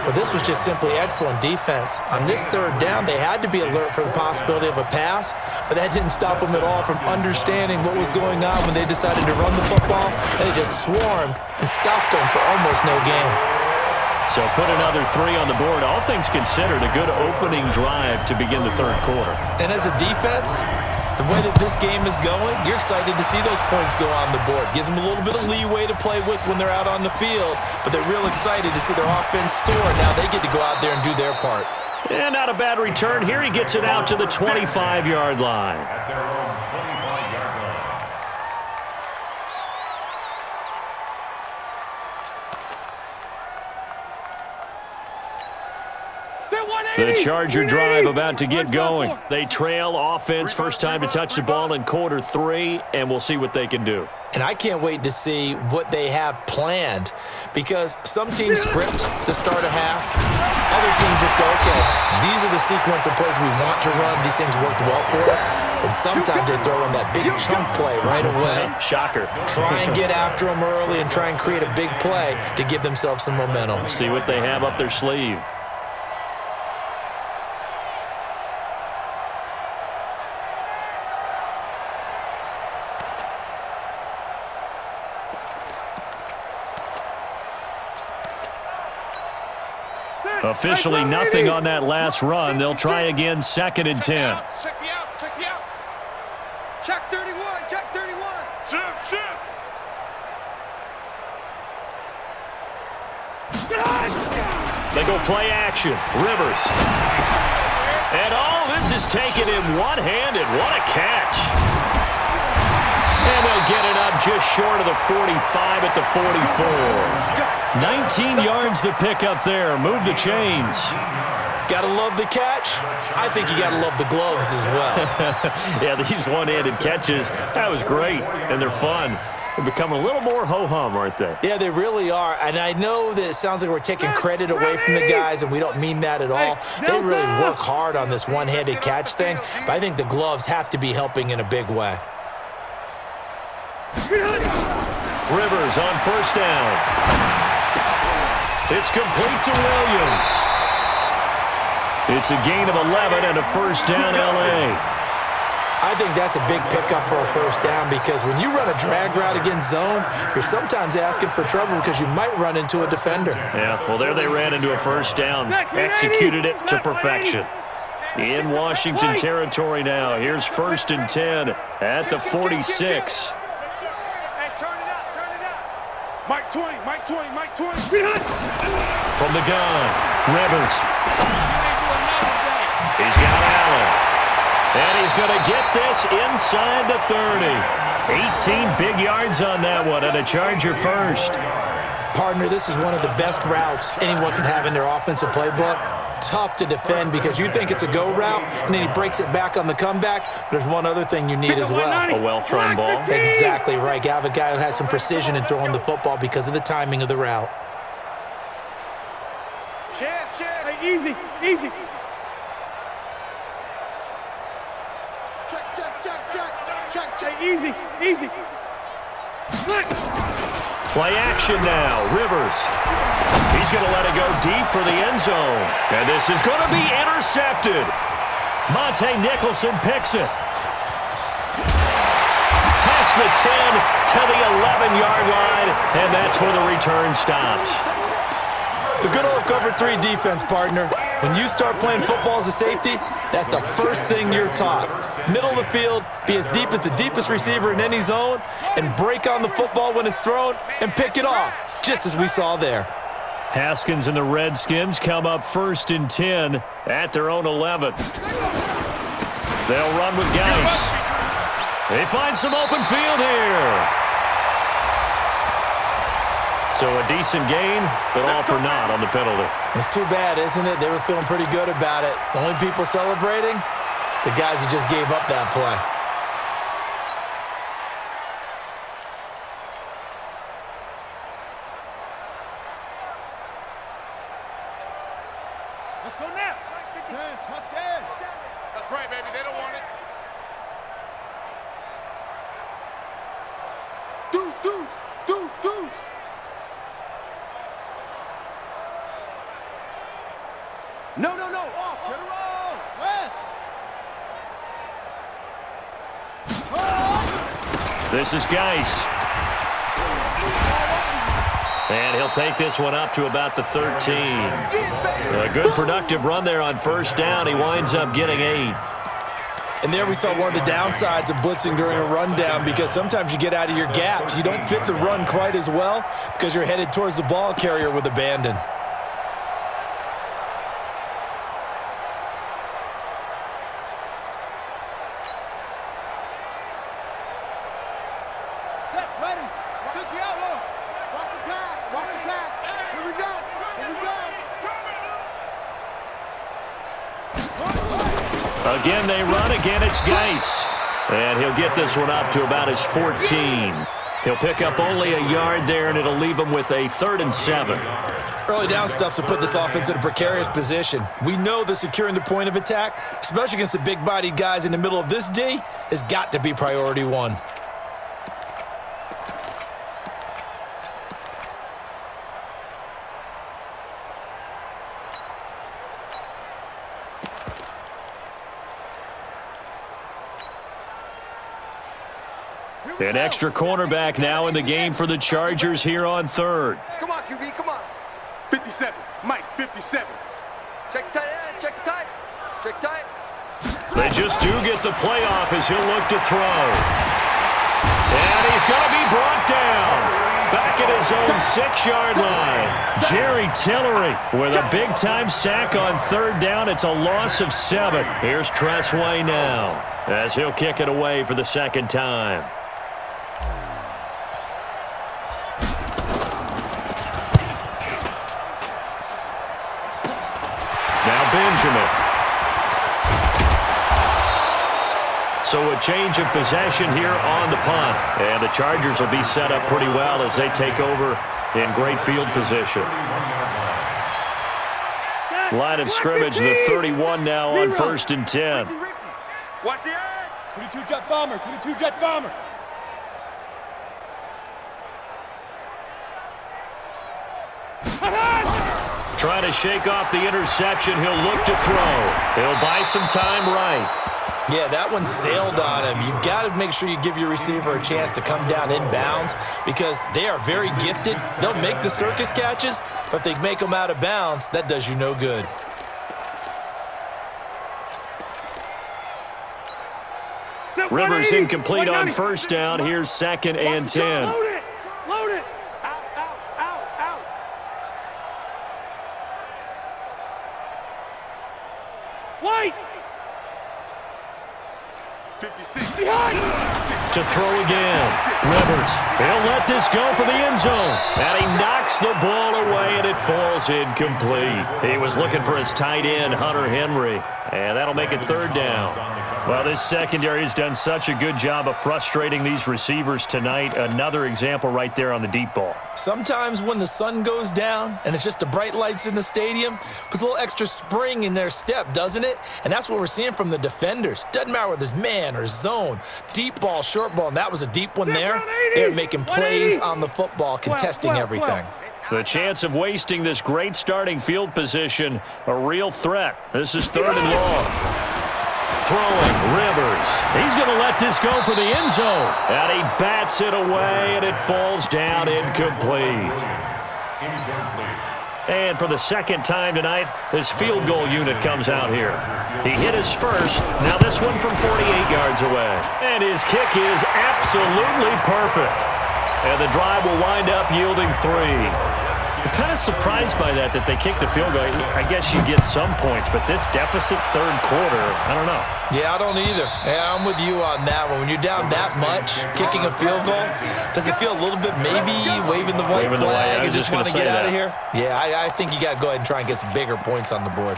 Well, this was just simply excellent defense. On this 3rd down, they had to be alert for the possibility of a pass, but that didn't stop them at all from understanding what was going on when they decided to run the football, and they just swarmed and stopped them for almost no gain. So put another 3 on the board. All things considered, a good opening drive to begin the 3rd quarter. And as a defense, the way that this game is going, you're excited to see those points go on the board. Gives them a little bit of leeway to play with when they're out on the field, but they're real excited to see their offense score. Now they get to go out there and do their part. And not a bad return. Here he gets it out to the 25-yard line. At their own 25-yard line. The Charger drive about to get going. They trail offense, first time to touch the ball in quarter 3, and we'll see what they can do. And I can't wait to see what they have planned, because some teams script to start a half. Other teams just go, okay, these are the sequence of plays we want to run. These things worked well for us. And sometimes they throw in that big chunk play right away. Shocker. Try and get after them early and try and create a big play to give themselves some momentum. See what they have up their sleeve. Officially nothing on that last run. They'll try again, 2nd and 10. Check me out. Check 31. Ship. They go play action. Rivers. And this is taken in one-handed. What a catch. And they'll get it up just short of the 45 at the 44. 19 yards to pick up there. Move the chains. Gotta love the catch. I think you gotta love the gloves as well. Yeah, these one-handed catches, that was great, and they're fun. They're becoming a little more ho-hum, aren't they? Yeah, they really are. And I know that it sounds like we're taking credit away from the guys, and we don't mean that at all. They really work hard on this one-handed catch thing, but I think the gloves have to be helping in a big way. Rivers on 1st down. It's complete to Williams. It's a gain of 11 and a 1st down, L.A. I think that's a big pickup for a first down because when you run a drag route against zone, you're sometimes asking for trouble because you might run into a defender. Yeah, well, there they ran into a first down. Executed it to perfection. In Washington territory now. Here's 1st and 10 at the 46. Hey, turn it up. Mike 20, Mike 20, Mike 20. From the gun, Rivers. He's got Allen. And he's going to get this inside the 30. 18 big yards on that one, and a Charger first. Partner, this is one of the best routes anyone could have in their offensive playbook. Tough to defend because you think it's a go route, and then he breaks it back on the comeback. There's one other thing you need as well. A well-thrown ball. Exactly right. You have a guy who has some precision in throwing the football because of the timing of the route. Chef. Hey, easy. Check. Hey, easy. Play action now. Rivers. He's going to let it go deep for the end zone. And this is going to be intercepted. Monte Nicholson picks it. Past the 10 to the 11-yard line, and that's where the return stops. The good old cover 3 defense, partner. When you start playing football as a safety, that's the first thing you're taught. Middle of the field, be as deep as the deepest receiver in any zone, and break on the football when it's thrown and pick it off, just as we saw there. Haskins and the Redskins come up 1st and 10 at their own 11. They'll run with Geis. They find some open field here. So a decent gain, but all for naught on the penalty. It's too bad, isn't it? They were feeling pretty good about it. The only people celebrating, the guys who just gave up that play. Let's go now. 10, touchdown. That's right, baby. They don't want it. Deuce. No. Off. Get it roll. West. This is Geis. And he'll take this one up to about the 13. A good productive run there on 1st down. He winds up getting 8. And there we saw one of the downsides of blitzing during a rundown because sometimes you get out of your gaps. You don't fit the run quite as well because you're headed towards the ball carrier with abandon. Again, they run. Again, it's Geis. And he'll get this one up to about his 14. He'll pick up only a yard there, and it'll leave him with a 3rd and 7. Early down stuff's to put this offense in a precarious position. We know that securing the point of attack, especially against the big-bodied guys in the middle of this D, has got to be priority 1. An extra cornerback now in the game for the Chargers here on 3rd. Come on, QB, come on. 57. Mike, 57. Check tight. They just do get the playoff as he'll look to throw. And he's going to be brought down. Back at his own 6-yard line. Jerry Tillery with a big-time sack on 3rd down. It's a loss of 7. Here's Tressway now as he'll kick it away for the 2nd time. Now Benjamin. So a change of possession here on the punt. And the Chargers will be set up pretty well as they take over in great field position. Line of scrimmage, the 31 now on 1st and 10. Watch the edge. 22 jet bomber. Trying to shake off the interception. He'll look to throw. He'll buy some time right. Yeah, that one sailed on him. You've got to make sure you give your receiver a chance to come down inbounds because they are very gifted. They'll make the circus catches, but if they make them out of bounds, that does you no good. Rivers incomplete on first down. Here's 2nd and 10. Load it. Load it. Out, out, out, out. White. 56. Behind. To throw again. Rivers. He'll let this go for the end zone. And he knocks the ball away, and it falls incomplete. He was looking for his tight end, Hunter Henry. And that'll make it 3rd down. Well, this secondary has done such a good job of frustrating these receivers tonight. Another example right there on the deep ball. Sometimes when the sun goes down and it's just the bright lights in the stadium, puts a little extra spring in their step, doesn't it? And that's what we're seeing from the defenders. Doesn't matter whether it's man or zone, deep ball, short ball, and that was a deep one there. They're making plays on the football, contesting everything. The chance of wasting this great starting field position, a real threat. This is 3rd and long. Throwing, Rivers. He's going to let this go for the end zone. And he bats it away, and it falls down incomplete. And for the 2nd time tonight, this field goal unit comes out here. He hit his first. Now this one from 48 yards away. And his kick is absolutely perfect. And the drive will wind up yielding 3. I'm kind of surprised by that they kicked the field goal. I guess you get some points, but this deficit 3rd quarter, I don't know. Yeah, I don't either. Yeah, I'm with you on that one. When you're down that much, kicking a field goal, does it feel a little bit maybe waving the white flag and just want to get out of here? Yeah, I think you got to go ahead and try and get some bigger points on the board.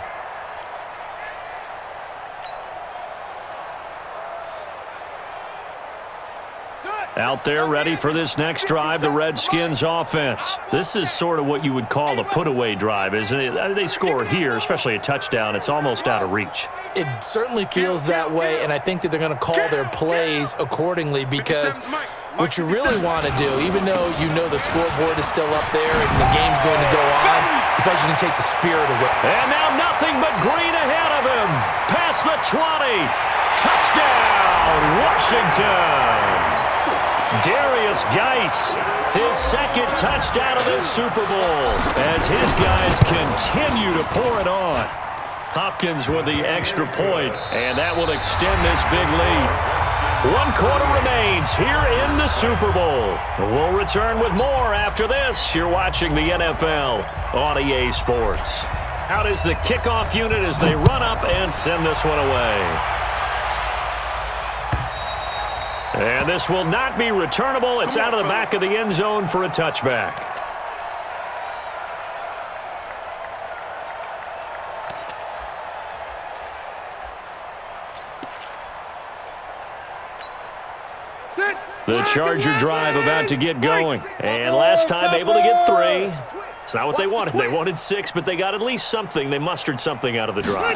Out there ready for this next drive, the Redskins offense. This is sort of what you would call a put-away drive, isn't it? They score here, especially a touchdown. It's almost out of reach. It certainly feels that way, and I think that they're going to call their plays accordingly because what you really want to do, even though you know the scoreboard is still up there and the game's going to go on, you feel like you can take the spirit away. And now nothing but green ahead of him. Past the 20. Touchdown, Washington. Darius Geis, his 2nd touchdown of the Super Bowl as his guys continue to pour it on. Hopkins with the extra point, and that will extend this big lead. 1 quarter remains here in the Super Bowl. We'll return with more after this. You're watching the NFL on EA Sports. Out is the kickoff unit as they run up and send this one away. And this will not be returnable. It's out of the back of the end zone for a touchback. The Charger drive about to get going. And last time able to get 3. It's not what they wanted. They wanted 6, but they got at least something. They mustered something out of the drive.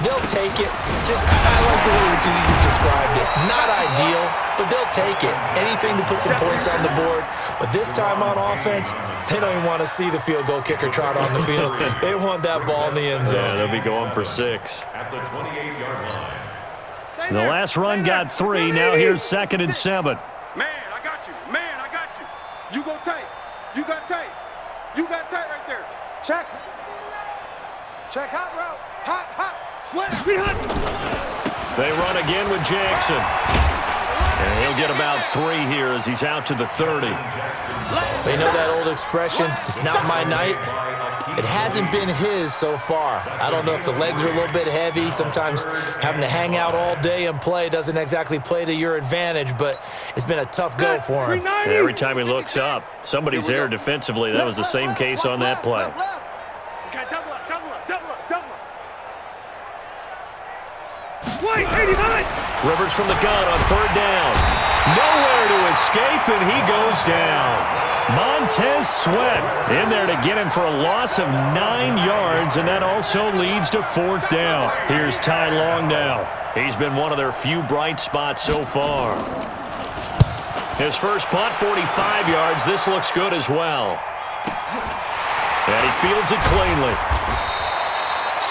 They'll take it. I like the way you described it. Not ideal, but they'll take it. Anything to put some points on the board. But this time on offense, they don't even want to see the field goal kicker trot on the field. They want that ball in the end zone. Yeah, they'll be going for 6. At the 28-yard line. The last run got 3. Now here's 2nd and 7. Man, I got you. Man, I got you. You go tight. You got tight. You got tight right there. Check. Check hot route. Hot, hot. Slip. They run again with Jackson. And he'll get about 3 here as he's out to the 30. They know that old expression, it's not my night. It hasn't been his so far. I don't know if the legs are a little bit heavy. Sometimes having to hang out all day and play doesn't exactly play to your advantage, but it's been a tough go for him. Every time he looks up, somebody's there defensively. That was the same case on that play. Okay, double up, double up, double up, double up. White, 89. Rivers from the gun on 3rd down. Nowhere to escape, and he goes down. Montez Sweat in there to get him for a loss of 9 yards, and that also leads to 4th down. Here's Ty Long now. He's been one of their few bright spots so far. His first punt, 45 yards. This looks good as well. And he fields it cleanly.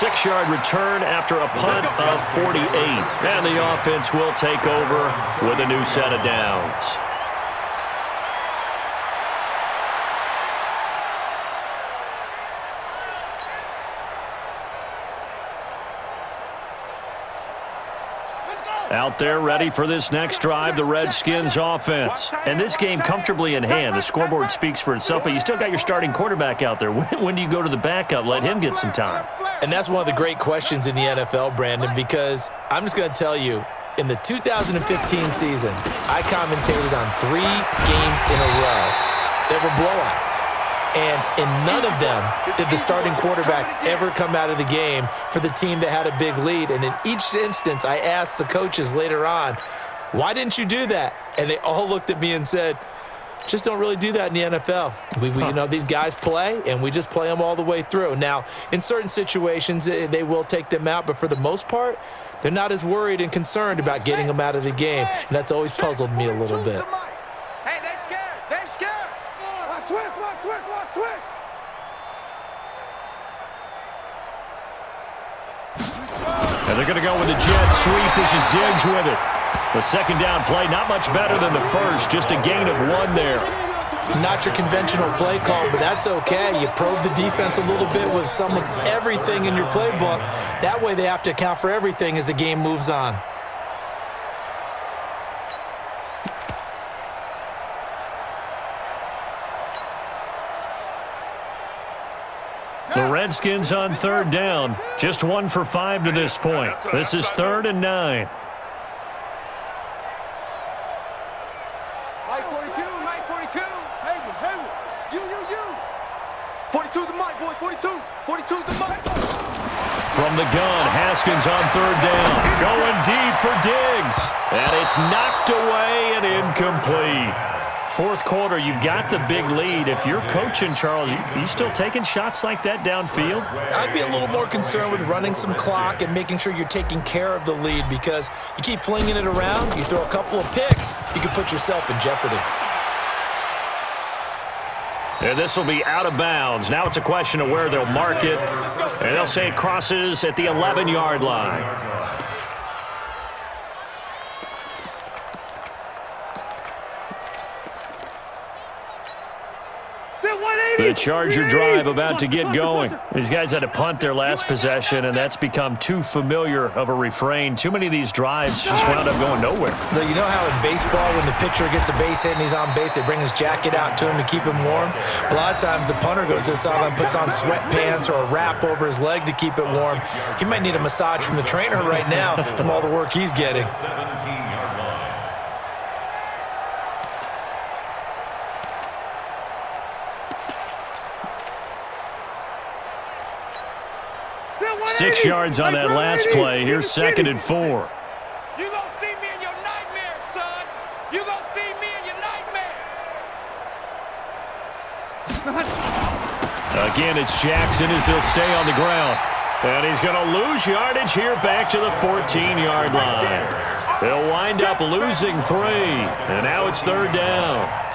6-yard return after a punt of 48. And the offense will take over with a new set of downs. Out there ready for this next drive, the Redskins offense. And this game comfortably in hand. The scoreboard speaks for itself, but you still got your starting quarterback out there. When do you go to the backup? Let him get some time. And that's one of the great questions in the NFL, Brandon, because I'm just going to tell you, in the 2015 season, I commentated on 3 games in a row that were blowouts. And in none of them did the starting quarterback ever come out of the game for the team that had a big lead. And in each instance, I asked the coaches later on, why didn't you do that? And they all looked at me and said, just don't really do that in the NFL. You know, these guys play, and we just play them all the way through. Now, in certain situations, they will take them out, but for the most part, they're not as worried and concerned about getting them out of the game. And that's always puzzled me a little bit. Hey, they're scared. They're scared. Watch twist, watch twist, watch twist. And they're going to go with the jet sweep. This is Diggs with it. The second down play, not much better than the first, just a gain of 1 there. Not your conventional play call, but that's okay. You probe the defense a little bit with some of everything in your playbook. That way they have to account for everything as the game moves on. The Redskins on third down. Just 1 for 5 to this point. This is 3rd and 9. Mike 42, Mike 42. Hey, you. 42's the mic, boys, 42. 42's the mic. From the gun, Haskins on third down. Going deep for Diggs. And it's knocked away and incomplete. Fourth quarter, you've got the big lead. If you're coaching, Charles, you still taking shots like that downfield? I'd be a little more concerned with running some clock and making sure you're taking care of the lead, because you keep flinging it around, you throw a couple of picks, you can put yourself in jeopardy. And this will be out of bounds. Now it's a question of where they'll mark it. And they'll say it crosses at the 11-yard line. The Charger drive about to get going. These guys had to punt their last possession, and that's become too familiar of a refrain. Too many of these drives just wound up going nowhere. You know how in baseball, when the pitcher gets a base hit and he's on base, they bring his jacket out to him to keep him warm? A lot of times the punter goes to the sideline, puts on sweatpants or a wrap over his leg to keep it warm. He might need a massage from the trainer right now from all the work he's getting. 17-yard line. 6 yards on that last play. Here's 2nd and 4. You gonna see me in your nightmares, son. You gonna see me in your nightmares. Again, it's Jackson as he'll stay on the ground. And he's going to lose yardage here back to the 14-yard line. They'll wind up losing 3. And now it's 3rd down.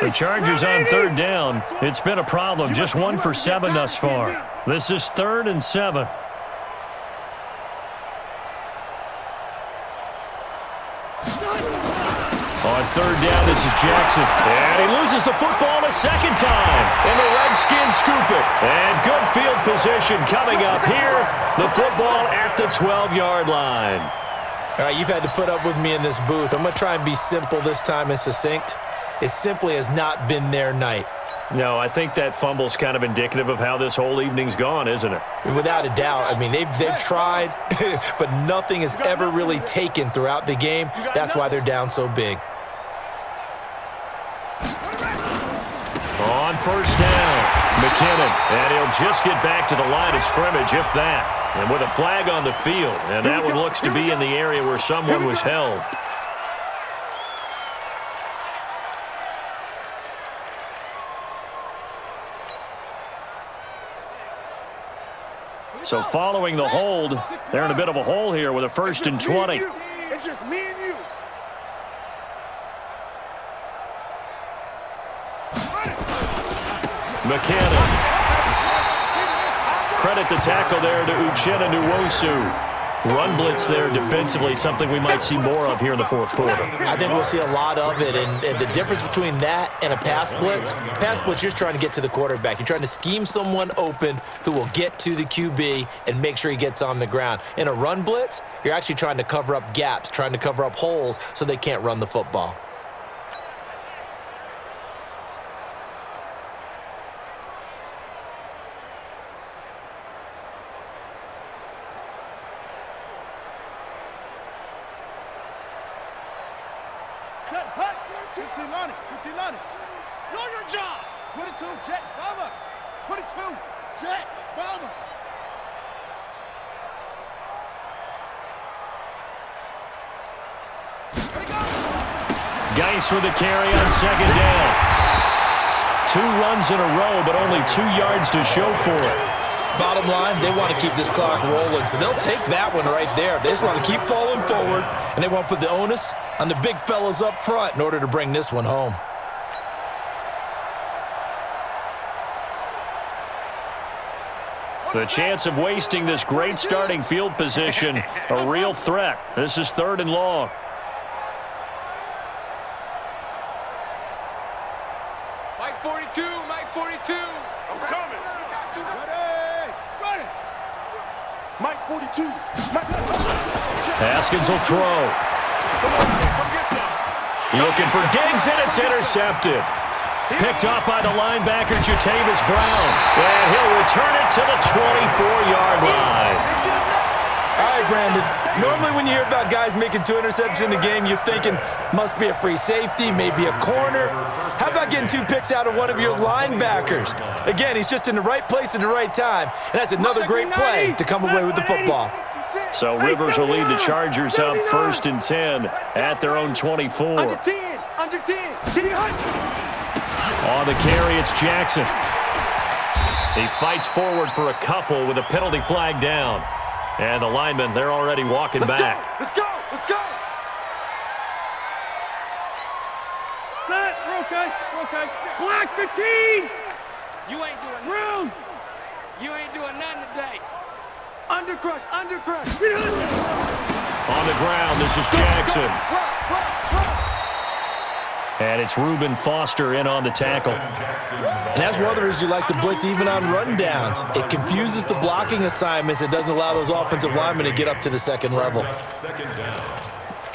The Chargers on 3rd down. It's been a problem. Just 1 for 7 thus far. This is 3rd and 7. On 3rd down, this is Jackson. And he loses the football a second time. And the Redskins scoop it. And good field position coming up here. The football at the 12-yard line. All right, you've had to put up with me in this booth. I'm going to try and be simple this time and succinct. It simply has not been their night. No, I think that fumble's kind of indicative of how this whole evening's gone, isn't it? Without a doubt. I mean, they've tried, but nothing has ever really taken throughout the game. That's why they're down so big. On 1st down, McKinnon. And he'll just get back to the line of scrimmage, if that. And with a flag on the field. And that one looks to be in the area where someone was held. So following the hold, they're in a bit of a hole here with a 1st and 20. It's just me and you. McCannon. Credit the tackle there to Uchenna Nwosu. Run blitz there defensively, something we might see more of here in the fourth quarter. I think we'll see a lot of it, and the difference between that and a pass blitz, you're just trying to get to the quarterback. You're trying to scheme someone open who will get to the QB and make sure he gets on the ground. In a run blitz, you're actually trying to cover up gaps, trying to cover up holes so they can't run the football. Set, hut, 15 on it, 15 on it. Know your job. 22, jet, bomber. 22, jet, bomber. Ready, go. Geis with the carry on second down. 2 runs in a row, but only 2 yards to show for it. Bottom line, they want to keep this clock rolling, so they'll take that one right there. They just want to keep falling forward, and they want to put the onus on the big fellas up front in order to bring this one home. The chance of wasting this great starting field position, a real threat. This is 3rd and long. Mike 42, Mike 42. I'm coming. Ready, ready. Mike 42. Haskins will throw. Looking for Diggs, and it's intercepted. Picked up by the linebacker, Jatavis Brown. And he'll return it to the 24-yard line. All right, Brandon. Normally when you hear about guys making 2 interceptions in a game, you're thinking must be a free safety, maybe a corner. How about getting 2 picks out of one of your linebackers? Again, he's just in the right place at the right time, and that's another great play to come away with the football. So Rivers will lead the Chargers up 1st and 10 at their own 24. Under 10, under 10. City Hunt. On the carry, it's Jackson. He fights forward for a couple with a penalty flag down. And the linemen, they're already walking back. Let's go, let's go. Set, we're okay, we're okay. Black 15. You ain't doing room. You ain't doing nothing today. Under crush, under crush. On the ground, this is Jackson. And it's Reuben Foster in on the tackle. And that's one of the reasons you like to blitz even on rundowns. It confuses the blocking assignments. It doesn't allow those offensive linemen to get up to the second level. Second down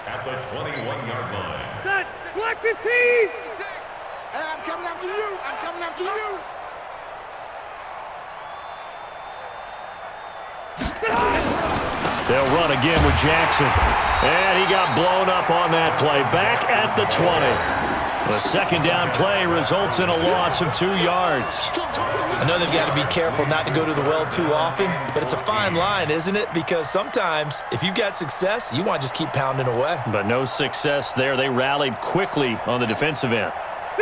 at the 21-yard line. Set, black 15. Hey, I'm coming after you. I'm coming after you. They'll run again with Jackson. And he got blown up on that play. Back at the 20. The second down play results in a loss of 2 yards. I know they've got to be careful not to go to the well too often, but it's a fine line, isn't it? Because sometimes if you've got success, you want to just keep pounding away. But no success there. They rallied quickly on the defensive end.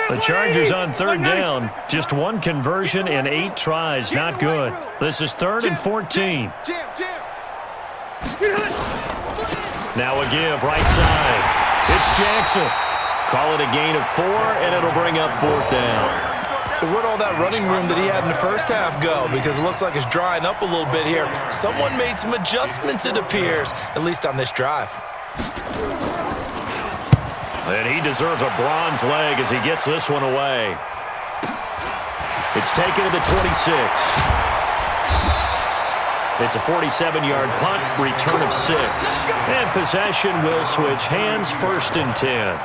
The Chargers on 3rd down. Just 1 conversion and 8 tries. Not good. This is 3rd and 14. Jam, jam. Now a give, right side. It's Jackson. Call it a gain of 4, and it'll bring up 4th down. So where'd all that running room that he had in the first half go? Because it looks like it's drying up a little bit here. Someone made some adjustments, it appears, at least on this drive. And he deserves a bronze leg as he gets this one away. It's taken to the 26. It's a 47-yard punt, return of 6. And possession will switch hands, 1st and 10.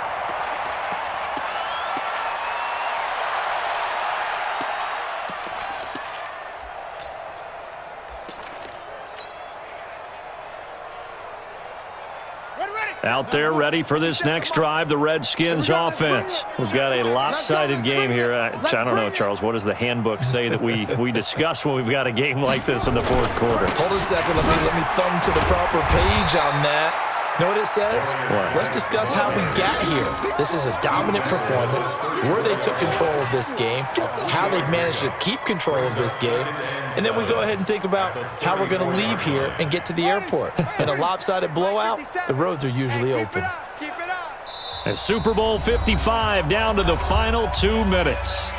Out there ready for this next drive, the Redskins offense. We've got a lopsided game here. I don't know, Charles, what does the handbook say that we discuss when we've got a game like this in the 4th quarter? Hold a second. Let me thumb to the proper page on that. Know what it says? What? Let's discuss how we got here. This is a dominant performance, where they took control of this game, how they've managed to keep control of this game, and then we go ahead and think about how we're going to leave here and get to the airport. In a lopsided blowout, the roads are usually open. Keep it up. And Super Bowl 55 down to the final 2 minutes.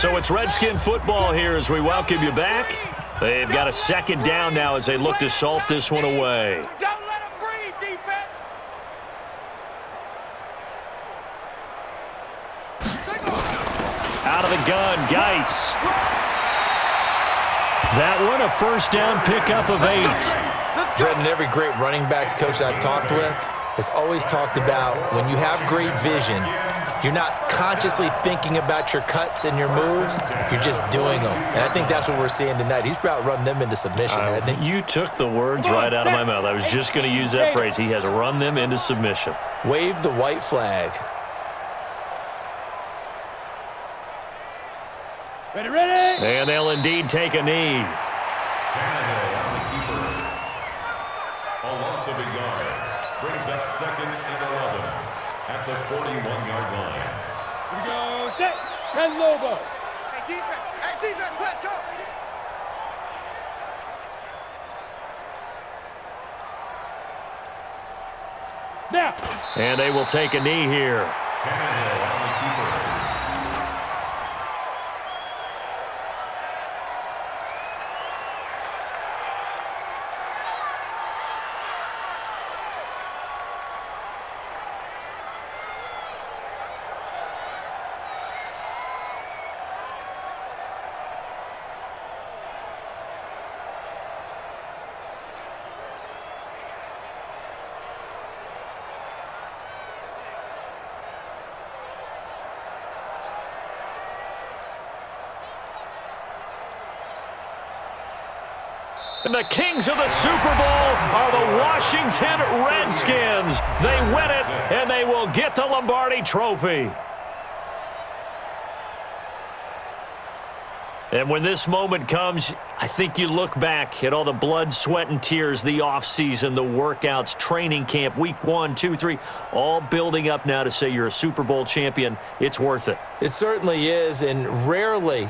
So it's Redskin football here as we welcome you back. They've got a second down now as they look to salt this one away. Don't let them breathe, defense. Out of the gun, Geis. That one a first down pickup of 8. Brendan, every great running backs coach I've talked with has always talked about when you have great vision, you're not consciously thinking about your cuts and your moves, you're just doing them. And I think that's what we're seeing tonight. He's about run them into submission, hasn't he? You took the words right out of my mouth. I was just going to use that phrase. He has run them into submission. Wave the white flag. Ready, ready. And they'll indeed take a knee. Tannehill on the keeper. A loss of a yard. Brings up 2nd and 11 at the 41-yard line. Here we go. Set. 10 Lobo. Hey, defense, let's go. Now. And they will take a knee here. Tannehill on the keeper. And the kings of the Super Bowl are the Washington Redskins. They win it, and they will get the Lombardi Trophy. And when this moment comes, I think you look back at all the blood, sweat, and tears, the offseason, the workouts, training camp, week 1, 2, 3, all building up now to say you're a Super Bowl champion. It's worth it. It certainly is, and rarely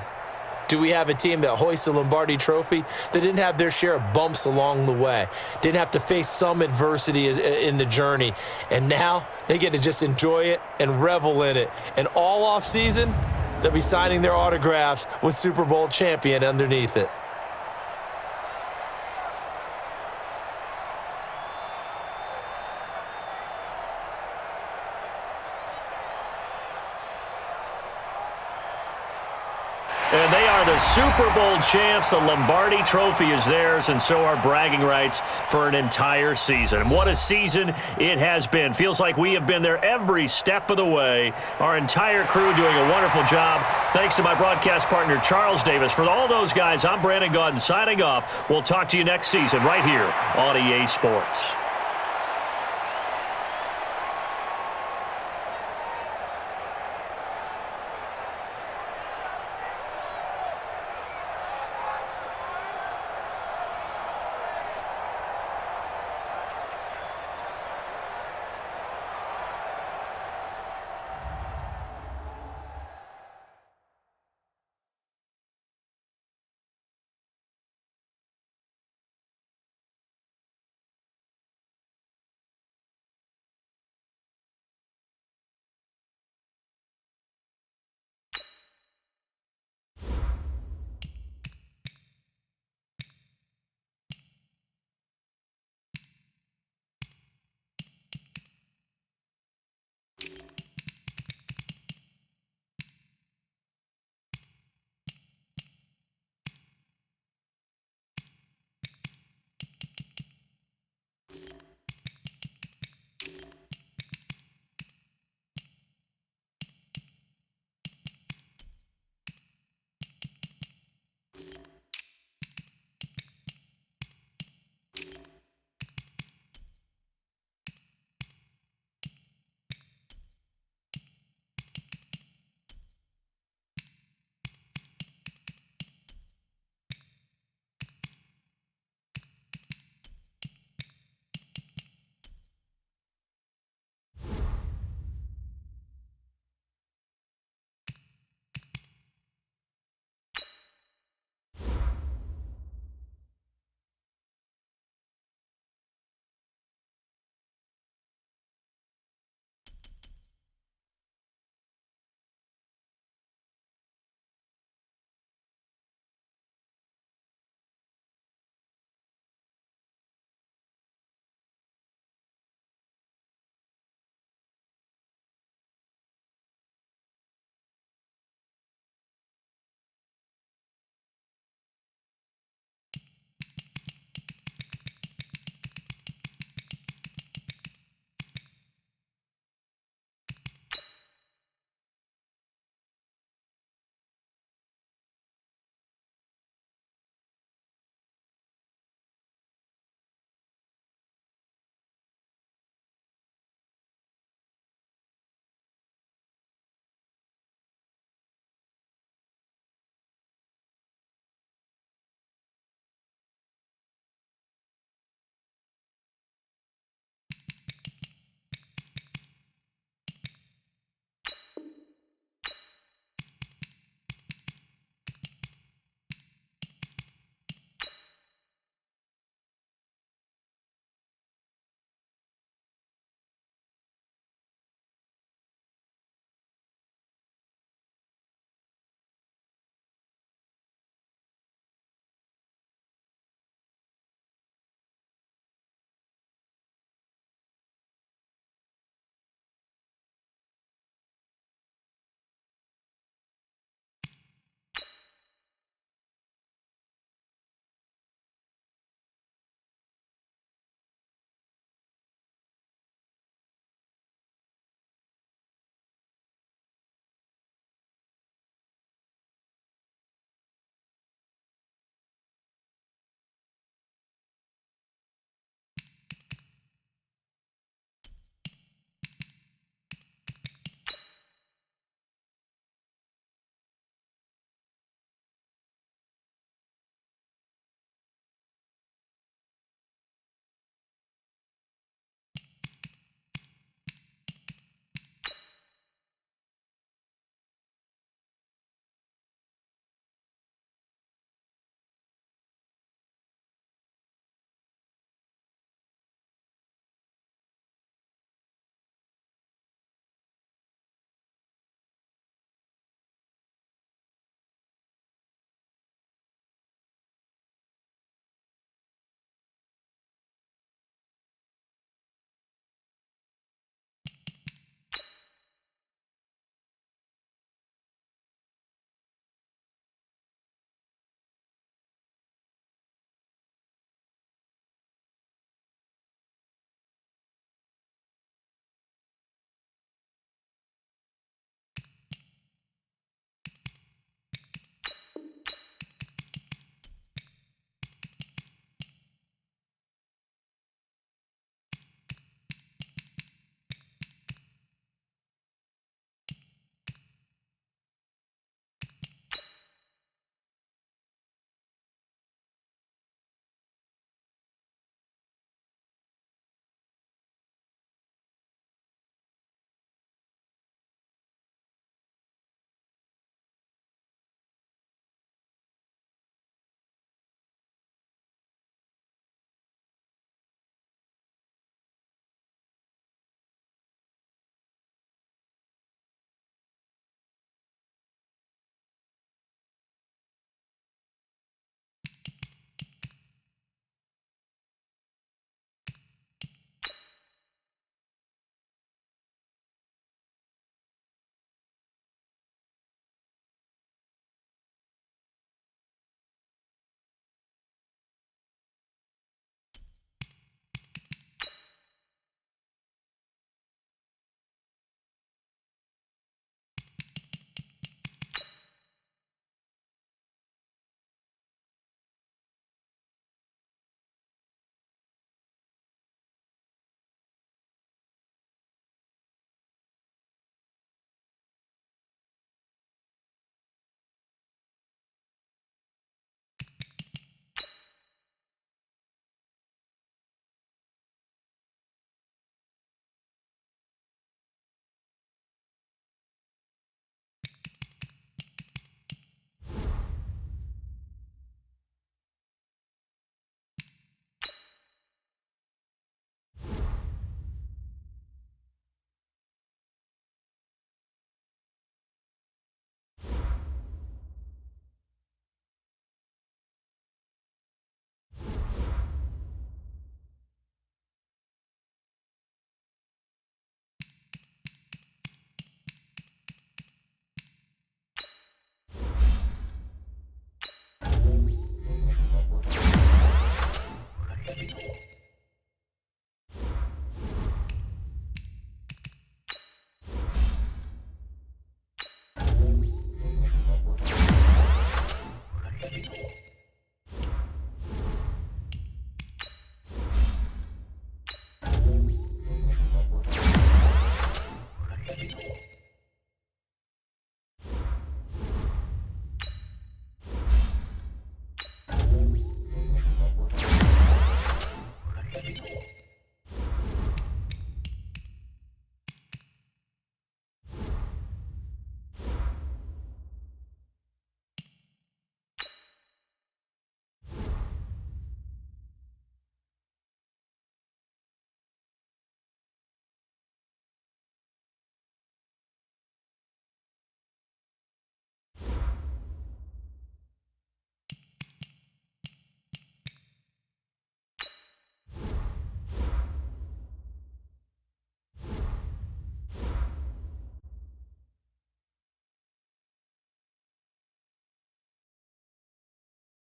do we have a team that hoists the Lombardi Trophy that didn't have their share of bumps along the way, didn't have to face some adversity in the journey, and now they get to just enjoy it and revel in it. And all off season, they'll be signing their autographs with Super Bowl champion underneath it. And they are the Super Bowl champs. The Lombardi Trophy is theirs, and so are bragging rights for an entire season. And what a season it has been. Feels like we have been there every step of the way. Our entire crew doing a wonderful job. Thanks to my broadcast partner, Charles Davis. For all those guys, I'm Brandon Gaudin signing off. We'll talk to you next season right here on EA Sports.